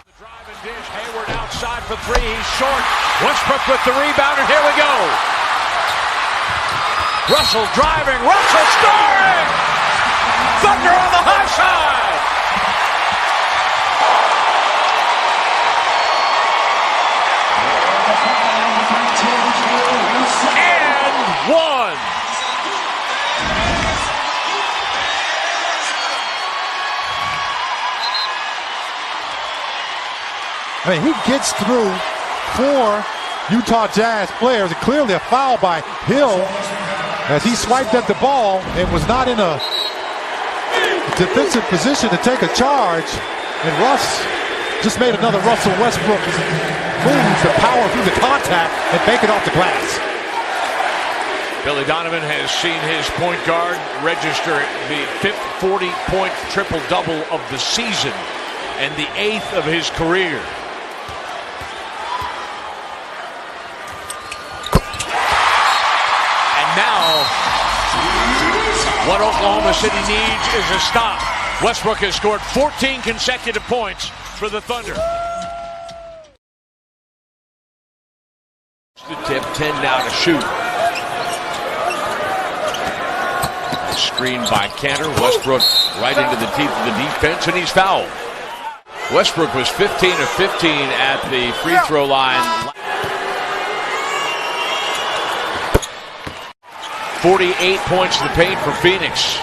The drive and dish. Hayward outside for three. He's short. Westbrook with the rebound, and here we go. Russell driving. Russell scoring! Thunder on the high side! And one!
I mean, he gets through 4 Utah Jazz players, and clearly a foul by Hill as he swiped at the ball and was not in a defensive position to take a charge. And Russ just made another Russell Westbrook move to power through the contact and bank it off the glass.
Billy Donovan has seen his point guard register the 5th 40-point triple-double of the season and the 8th of his career. Now, what Oklahoma City needs is a stop. Westbrook has scored 14 consecutive points for the Thunder. The tip, 10 now to shoot. Screen by Cantor. Westbrook right into the teeth of the defense, and he's fouled. Westbrook was 15 of 15 at the free throw line. 48 points in the paint for Phoenix.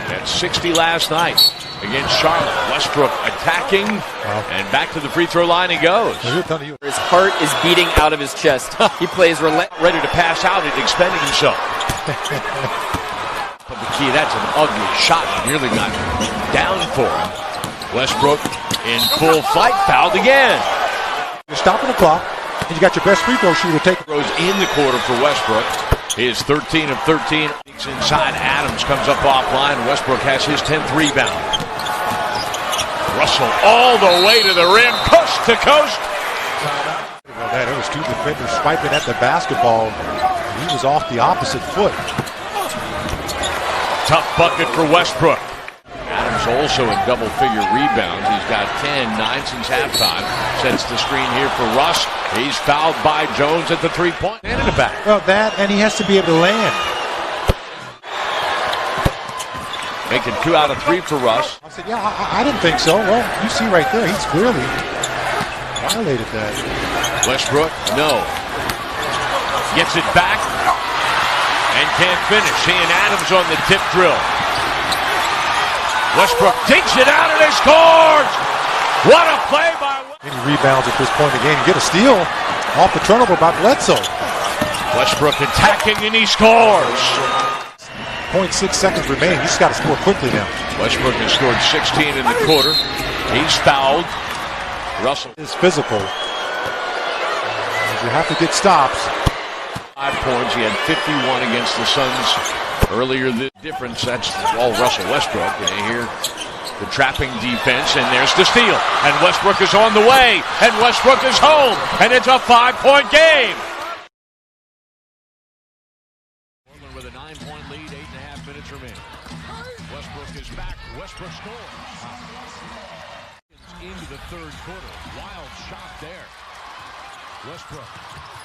At 60 last night against Charlotte. Westbrook attacking, and back to the free throw line he goes.
His heart is beating out of his chest. He plays
ready to pass out. He's expending himself. But the key, that's an ugly shot. Nearly got down for him. Westbrook in full flight, fouled again.
You're stopping the clock, and you got your best free throw shooter take.
Throws in the quarter for Westbrook. He is 13 of 13. Inside, Adams comes up offline. Westbrook has his 10th rebound. Russell all the way to the rim, coast to coast.
Well, there was 2 defenders swiping at the basketball. He was off the opposite foot.
Tough bucket for Westbrook. Adams also in double-figure rebounds. He's got 9 since halftime. Sets the screen here for Russ. He's fouled by Jones at the three-point and in the back.
Well, that, and he has to be able to land.
Making 2 out of 3 for Russ.
I said, yeah, I didn't think so. Well, you see right there, he's clearly violated that.
Westbrook, no. Gets it back and can't finish. He and Adams on the tip drill. Westbrook takes it out and he scores! What a play by Westbrook.
Any rebounds at this point in the game. You get a steal off the turnover by Bledsoe.
Westbrook attacking and he scores.
0.6 seconds remaining. He's got to score quickly now.
Westbrook has scored 16 in the quarter. He's fouled. Russell
is physical. You have to get stops.
5 points. He had 51 against the Suns earlier. The difference, that's all Russell Westbrook. And here, the trapping defense, and there's the steal. And Westbrook is on the way, and Westbrook is home, and it's a 5-point game.
Westbrook scores. Into the third quarter. Wild shot there. Westbrook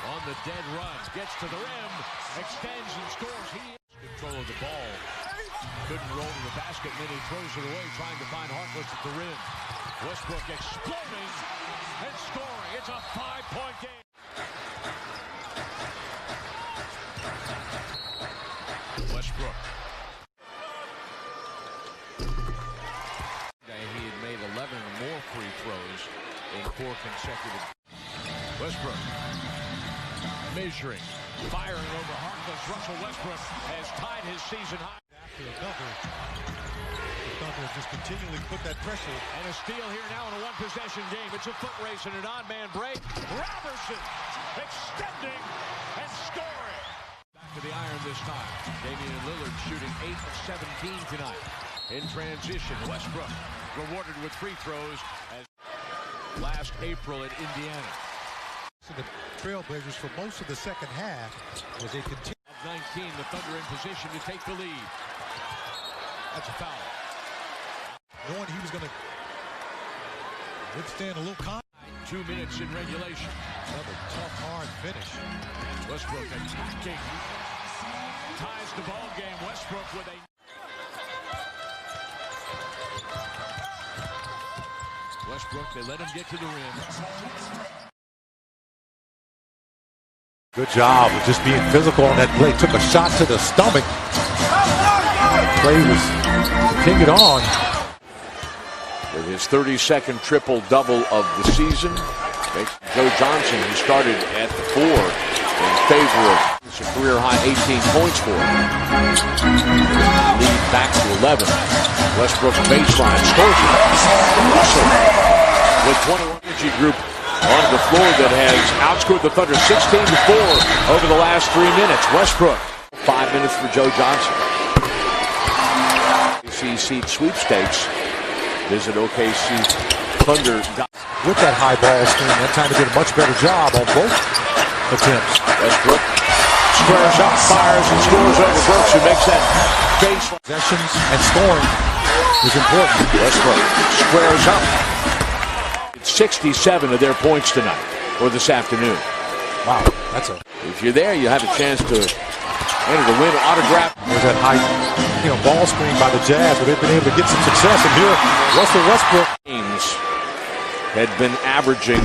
on the dead run. Gets to the rim. Extends and scores. He has control of the ball. Couldn't roll to the basket. Then he throws it away, trying to find Harkless at the rim. Westbrook exploding and scoring. It's a 5-point game. Westbrook. He had made 11 or more free throws in 4 consecutive. Westbrook measuring, firing over Harkless. Russell Westbrook has tied his season high.
After another, the Thunder just continually put that pressure.
And a steal here now in a one-possession game. It's a foot race and an odd-man break. Robertson extending and scoring. Back to the iron this time. Damian Lillard shooting 8 of 17 tonight. In transition, Westbrook rewarded with free throws as last April at Indiana.
So the Trailblazers for most of the second half was a continue.
Of 19, the Thunder in position to take the lead. That's a foul.
Knowing he was going to withstand a little contact.
2 minutes in regulation.
Another tough, hard finish.
Westbrook attacking. Ties the ball game. Westbrook with a... Westbrook, they let him get to the rim.
Good job of just being physical on that play. Took a shot to the stomach. Play was continued on.
With his 32nd triple-double of the season, makes Joe Johnson, who started at the 4, in favor of a career-high 18 points for him. Lead back to 11. Westbrook baseline scores it. Russell with 21 energy group on the floor that has outscored the Thunder 16-4 over the last 3 minutes. Westbrook, 5 minutes for Joe Johnson. OKC sweepstakes. Visit OKC Thunder.
With that high ball screen, that time to did a much better job on both attempts.
Westbrook squares up, fires, and scores over Brooks, who makes that base.
Possessions and scoring is important.
Westbrook squares up. 67 of their points tonight, or this afternoon.
Wow, that's a...
If you're there, you have a chance to enter the win autograph.
There's that high, ball screen by the Jazz, where they've been able to get some success. And here, Russell Westbrook.
James had been averaging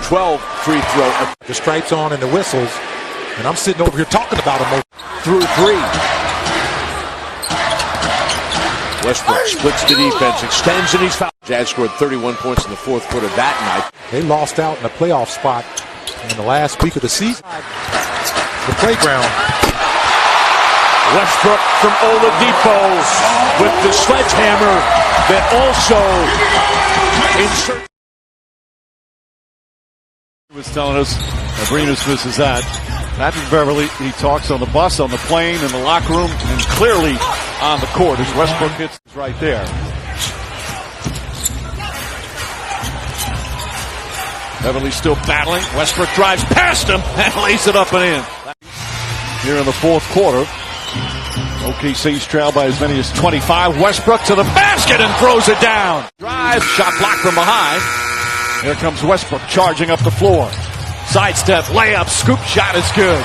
12 free throw.
The stripes on and the whistles, and I'm sitting over here talking about him
through 3. Westbrook splits the defense, extends, and he's fouled. Jazz scored 31 points in the fourth quarter that night.
They lost out in a playoff spot in the last week of the season. The playground.
Westbrook from Oladipo with the sledgehammer that also inserts.
He was telling us, Abrinas misses that. Patrick Beverly, he talks on the bus, on the plane, in the locker room, and clearly on the court as Westbrook hits right there. Beverly still battling. Westbrook drives past him and lays it up and in. Here in the fourth quarter, OKC's trail by as many as 25. Westbrook to the basket and throws it down. Drive, shot blocked from behind. Here comes Westbrook charging up the floor. Sidestep, layup, scoop shot is good.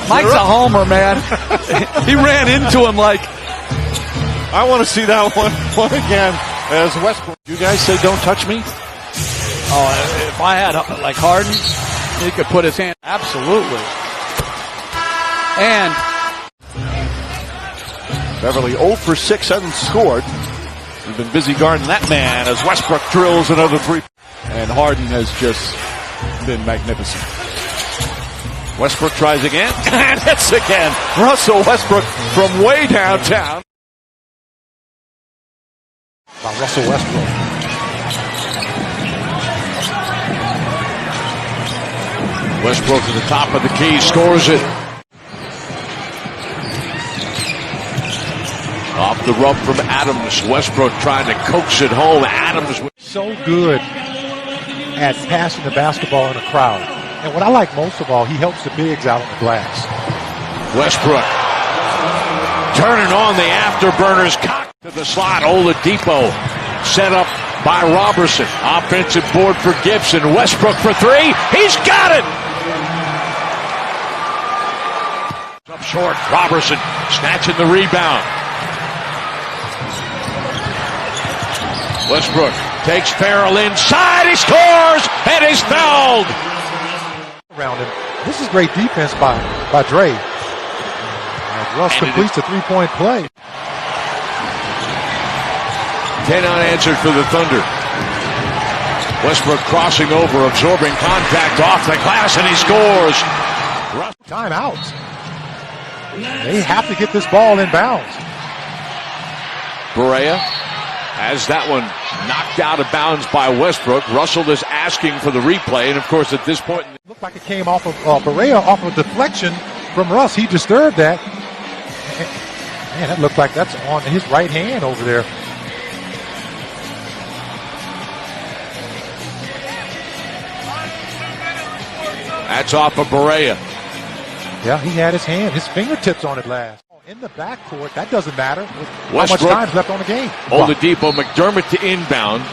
Mike's a homer, man. He ran into him like...
I want to see that one again as Westbrook. You guys say don't touch me?
Oh, if I had like Harden, he could put his hand. Absolutely. And
Beverly 0 for 6, hasn't scored. We've been busy guarding that man as Westbrook drills another 3. And Harden has just been magnificent. Westbrook tries again and hits again. Russell Westbrook from way downtown.
By Russell Westbrook.
Westbrook to the top of the key, scores it. Off the rub from Adams. Westbrook trying to coax it home. Adams
so good at passing the basketball in a crowd. And what I like most of all, he helps the bigs out on the glass.
Westbrook turning on the afterburners. Cock to the slot. Oladipo set up by Robertson. Offensive board for Gibson. Westbrook for three. He's got it! Up short. Robertson snatching the rebound. Westbrook takes Farrell inside. He scores and he's fouled.
Around him. This is great defense by Dre. Russ completes the three-point play.
10 unanswered for the Thunder. Westbrook crossing over, absorbing contact off the glass, and he scores.
Timeout. They have to get this ball in bounds.
Barea has that one knocked out of bounds by Westbrook. Russell is asking for the replay, and of course at this point...
It looked like it came off of Barea off of a deflection from Russ. He disturbed that. Man, that looked like that's on his right hand over there.
That's off of Barea.
Yeah, he had his fingertips on it last. In the backcourt, that doesn't matter. How much
Westbrook,
time's left on the game?
Oladipo, McDermott to inbound.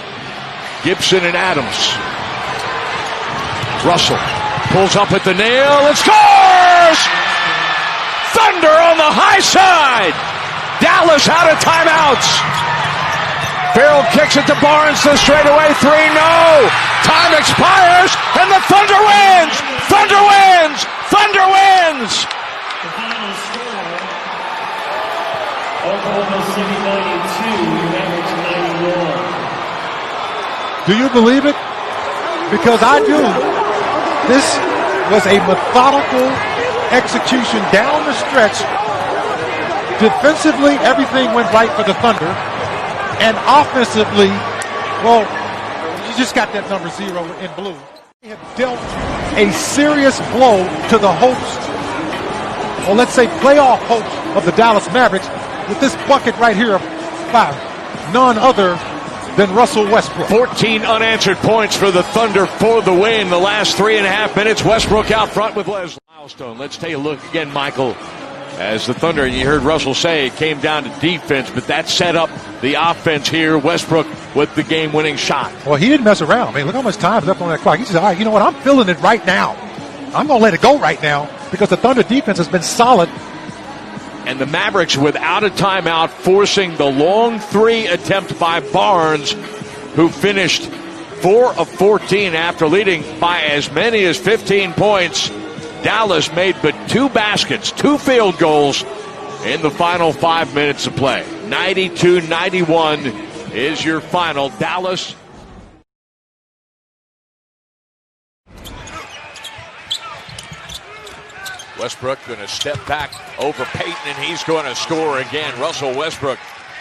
Gibson and Adams. Russell pulls up at the nail and scores! Thunder on the high side! Dallas out of timeouts. Farrell kicks it to Barnes, the straightaway three, no! Time expires, and the Thunder wins! Thunder wins! Thunder wins!
The final score, Oklahoma City 92, New Mavericks 91.
Do you believe it? Because I do. This was a methodical execution down the stretch. Defensively, everything went right for the Thunder. And offensively, well, you just got that number 0 in blue. They have dealt a serious blow to the hopes, or let's say playoff hopes of the Dallas Mavericks with this bucket right here by none other than Russell Westbrook.
14 unanswered points for the Thunder for the win. The last 3.5 minutes, Westbrook out front with Leslie. Milestone. Let's take a look again, Michael. As the Thunder, and you heard Russell say it came down to defense, but that set up the offense here. Westbrook with the game-winning shot.
Well, he didn't mess around. I mean, look how much time's left on that clock. He said, all right, you know what? I'm feeling it right now. I'm going to let it go right now because the Thunder defense has been solid.
And the Mavericks without a timeout, forcing the long three attempt by Barnes, who finished 4 of 14 after leading by as many as 15 points. Dallas made but 2 baskets, 2 field goals in the final 5 minutes of play. 92-91 is your final. Dallas. Westbrook going to step back over Payton, and he's going to score again. Russell Westbrook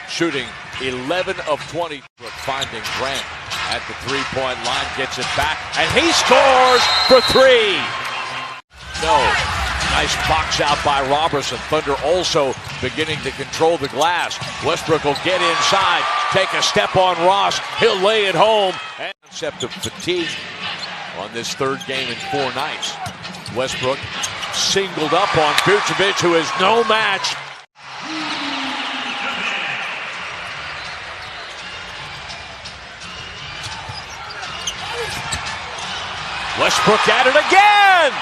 shooting 11 of 20. Finding Grant at the three-point line, gets it back, and he scores for 3. No. Nice box out by Robertson. Thunder also beginning to control the glass. Westbrook will get inside, take a step on Ross. He'll lay it home. And concept of fatigue on this third game in 4 nights. Westbrook singled up on Vucevic, who is no match. Westbrook at it again!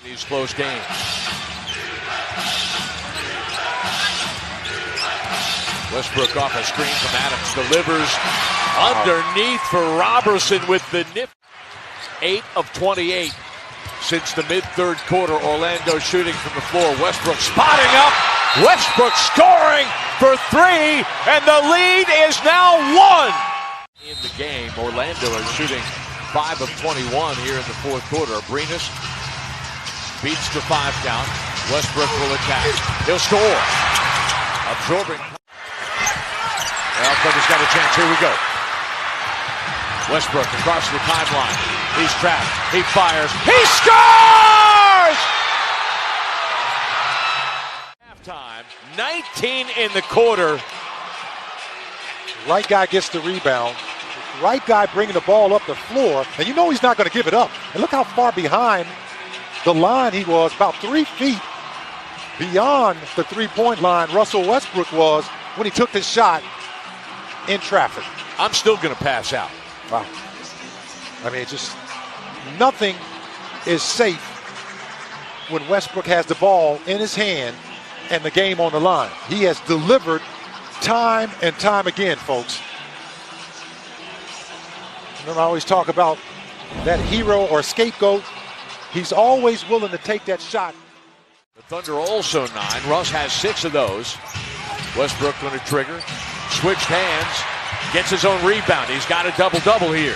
These close games. Westbrook off a screen from Adams, delivers underneath for Robertson with the nip. 8 of 28 since the mid-third quarter. Orlando shooting from the floor. Westbrook spotting up. Westbrook scoring for 3, and the lead is now 1. In the game, Orlando is shooting 5 of 21 here in the fourth quarter. Abrinas beats the 5 count. Westbrook will attack. He'll score. Absorbing. Well, Thunder's got a chance. Here we go. Westbrook across the timeline. He's trapped. He fires. He scores! Halftime. 19 in the quarter.
Right guy gets the rebound. Right guy bringing the ball up the floor. And you know he's not going to give it up. And look how far behind the line he was, about 3 feet. beyond the three-point line Russell Westbrook was when he took this shot in traffic.
I'm still going to pass out.
Wow. I mean, just nothing is safe when Westbrook has the ball in his hand and the game on the line. He has delivered time and time again, folks. Remember, I always talk about that hero or scapegoat. He's always willing to take that shot.
The Thunder also 9. Russ has 6 of those. Westbrook going to trigger. Switched hands. Gets his own rebound. He's got a double-double here.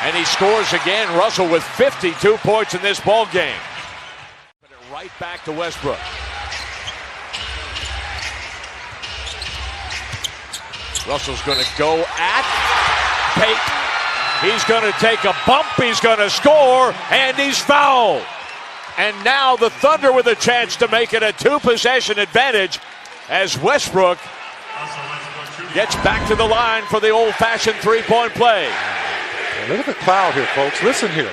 And he scores again. Russell with 52 points in this ball game. Right back to Westbrook. Russell's going to go at Payton. He's going to take a bump. He's going to score. And he's fouled. And now the Thunder with a chance to make it a 2-possession advantage as Westbrook gets back to the line for the old-fashioned three-point play.
Look at the crowd here, folks. Listen here.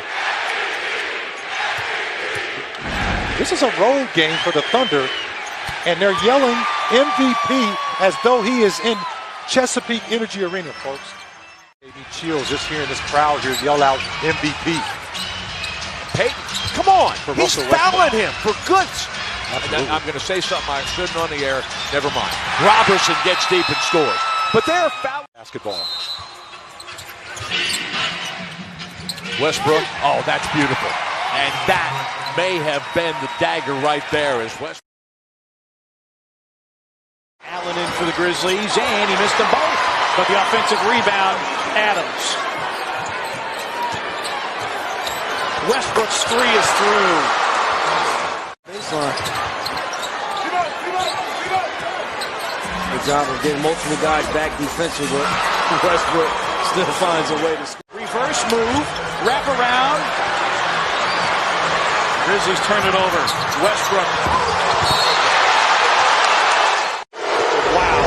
This is a road game for the Thunder, and they're yelling MVP as though he is in Chesapeake Energy Arena, folks. Gave me chills just hearing this crowd here yell out MVP.
Payton, come on. He's fouling him for goods. I'm going to say something I shouldn't on the air. Never mind. Robertson gets deep and scores. But they're fouling.
Basketball.
Westbrook, oh, that's beautiful. And that may have been the dagger right there as Westbrook.
Allen in for the Grizzlies, and he missed them both. But the offensive rebound, Adams. Westbrook's three is through.
Baseline. Good job of getting multiple guys back defensively. Westbrook still finds a way to score.
Reverse move, wrap around. Grizzlies turn it over. Westbrook. Wow.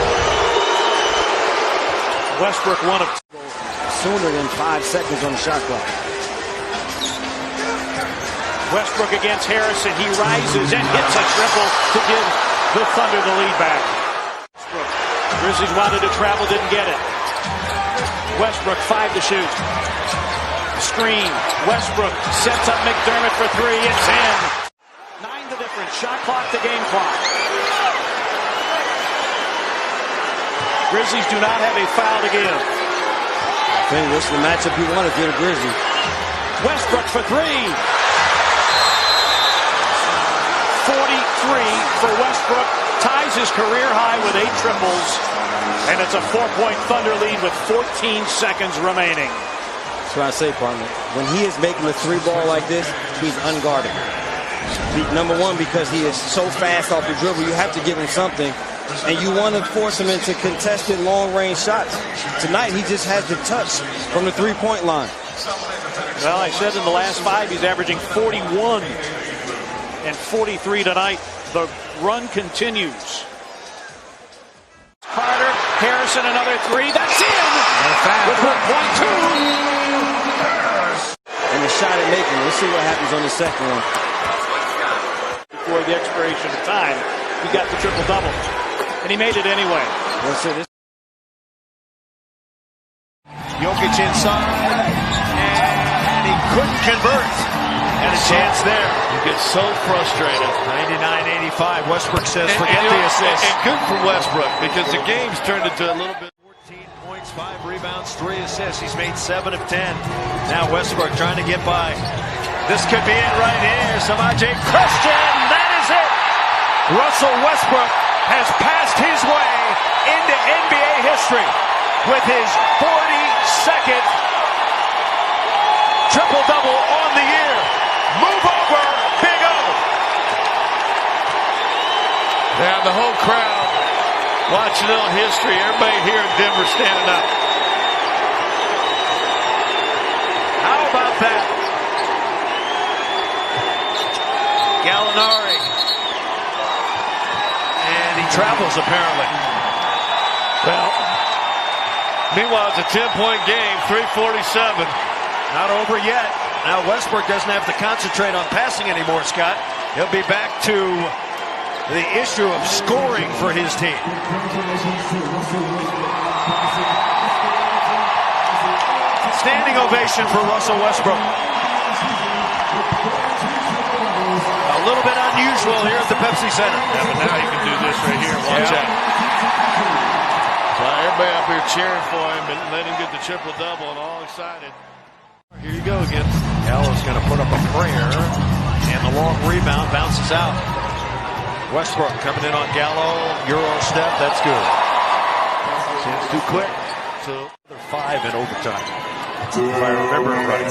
Westbrook one of
sooner than 5 seconds on the shot clock.
Westbrook against Harrison. He rises and hits a triple to give the Thunder the lead back. Westbrook. Grizzlies wanted to travel, didn't get it. Westbrook 5 to shoot. Screen. Westbrook sets up McDermott for 3. It's in. 9 the difference. Shot clock to game clock. Grizzlies do not have a foul to give.
I think this is the matchup you want if you're the Grizzlies.
Westbrook for 3. 43 for Westbrook. Ties his career high with 8 triples. And it's a 4-point Thunder lead with 14 seconds remaining.
That's what I say, partner. When he is making the 3 ball like this, he's unguarded. Number one, because he is so fast off the dribble, you have to give him something. And you want to force him into contested long-range shots. Tonight, he just has the touch from the 3-point line.
Well, I said in the last 5, he's averaging 41 and 43 tonight. The run continues. Carter, Harrison, another 3. That's in! With 1.2.
And the shot at making. Let's see what happens on the second one.
Before the expiration of time, he got the triple-double. And he made it anyway. Jokic inside. And he couldn't convert. And a chance there.
You get so frustrated.
99-85. Westbrook says, forget the assist.
And good for Westbrook because the game's turned into a little bit.
14 points, 5 rebounds, 3 assists. He's made 7 of 10. Now Westbrook trying to get by. This could be it right here. Samaje Christian. That is it. Russell Westbrook has passed his way into NBA history with his 42nd triple-double on the year. Move over, Big O.
Now the whole crowd watching a little history. Everybody here in Denver standing up.
How about that? Gallinari. And he travels apparently.
Well, meanwhile, it's a 10-point game, 3:47.
Not over yet. Now Westbrook doesn't have to concentrate on passing anymore, Scott. He'll be back to the issue of scoring for his team. Standing ovation for Russell Westbrook. A little bit unusual here at the Pepsi Center.
Yeah, but now you can do this right here. Watch out. So everybody up here cheering for him and let him get the triple-double and all excited. Here you go again.
Gallo's going to put up a prayer, and the long rebound bounces out. Westbrook coming in on Gallo. Euro step, that's good. Seems too quick. So they're 5 in overtime. If I remember it right,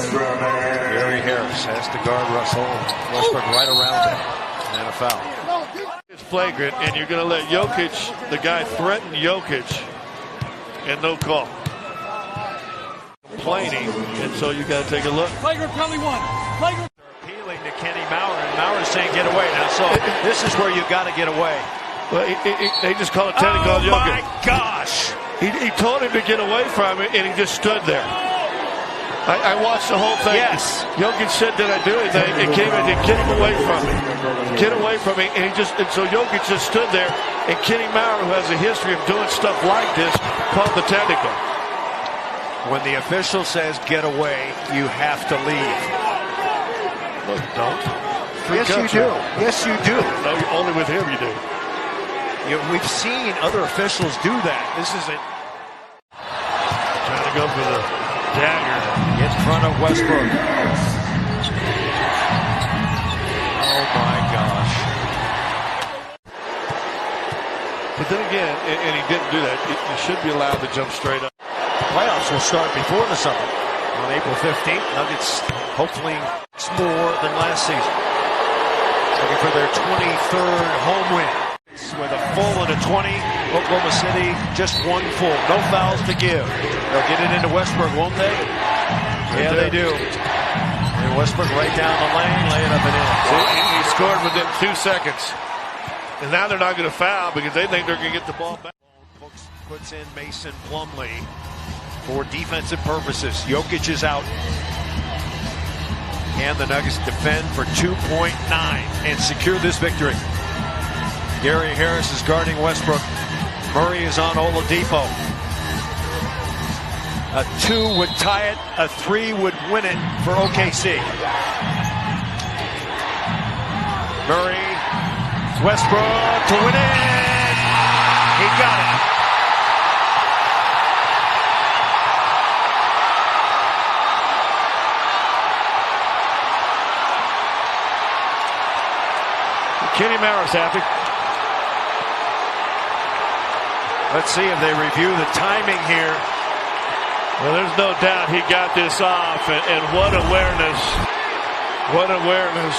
Gary Harris has to guard Russell. Westbrook right around him. And a foul.
It's flagrant, and you're going to let Jokic, the guy, threaten Jokic, and no call. Complaining, and so you got to take a look.
Flagrant penalty 1. Flagrant. They're appealing to Kenny Maurer, and Maurer's saying get away now. So this is where you got to get away.
Well, they just call it technical.
Oh my gosh!
He told him to get away from it, and he just stood there. I watched the whole thing.
Yes.
Jokic said, "Did I do anything?" It came in to get him away from me. Get away from me, and so Jokic just stood there. And Kenny Maurer, who has a history of doing stuff like this, called the technical.
When the official says get away, you have to leave.
Look, don't.
Yes, you do. Yes, you do.
No, only with him you do.
We've seen other officials do that. This isn't.
Trying to go for the dagger
in front of Westbrook. Oh my gosh.
But then again, and he didn't do that. He should be allowed to jump straight up.
Playoffs will start before the summer. On April 15th, Nuggets hopefully more than last season. Looking for their 23rd home win. With a full and a 20, Oklahoma City just one full. No fouls to give. They'll get it into Westbrook, won't they? Yeah, they do. And Westbrook right down the lane, lay it up and in.
He scored within 2 seconds. And now they're not going to foul because they think they're going to get the ball back.
Puts in Mason Plumlee for defensive purposes. Jokic is out. And the Nuggets defend for 2.9 and secure this victory. Gary Harris is guarding Westbrook. Murray is on Oladipo. A 2 would tie it. A 3 would win it for OKC. Murray, Westbrook to win it. He got it.
Kenny Mauer's happy.
Let's see if they review the timing here.
Well, there's no doubt he got this off, and what awareness. What awareness.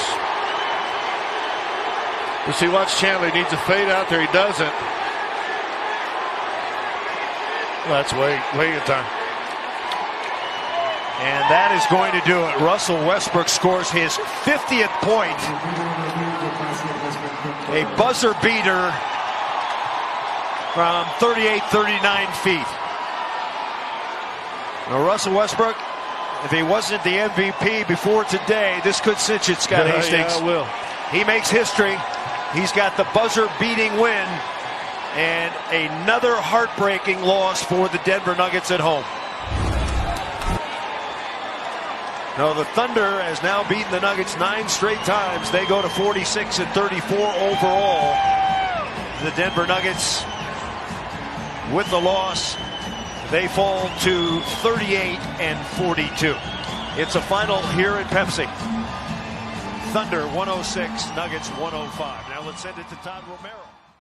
You see, watch Chandler. He needs to fade out there. He doesn't. That's way in time.
And that is going to do it. Russell Westbrook scores his 50th point. A buzzer beater from 39 feet. Now, Russell Westbrook, if he wasn't the MVP before today, this could cinch it, Scott Hastings.
Yeah, it will.
He makes history. He's got the buzzer-beating win and another heartbreaking loss for the Denver Nuggets at home. No, the Thunder has now beaten the Nuggets 9 straight times. They go to 46-34 overall. The Denver Nuggets, with the loss, they fall to 38-42. It's a final here at Pepsi. Thunder 106, Nuggets 105. Now let's send it to Todd Romero.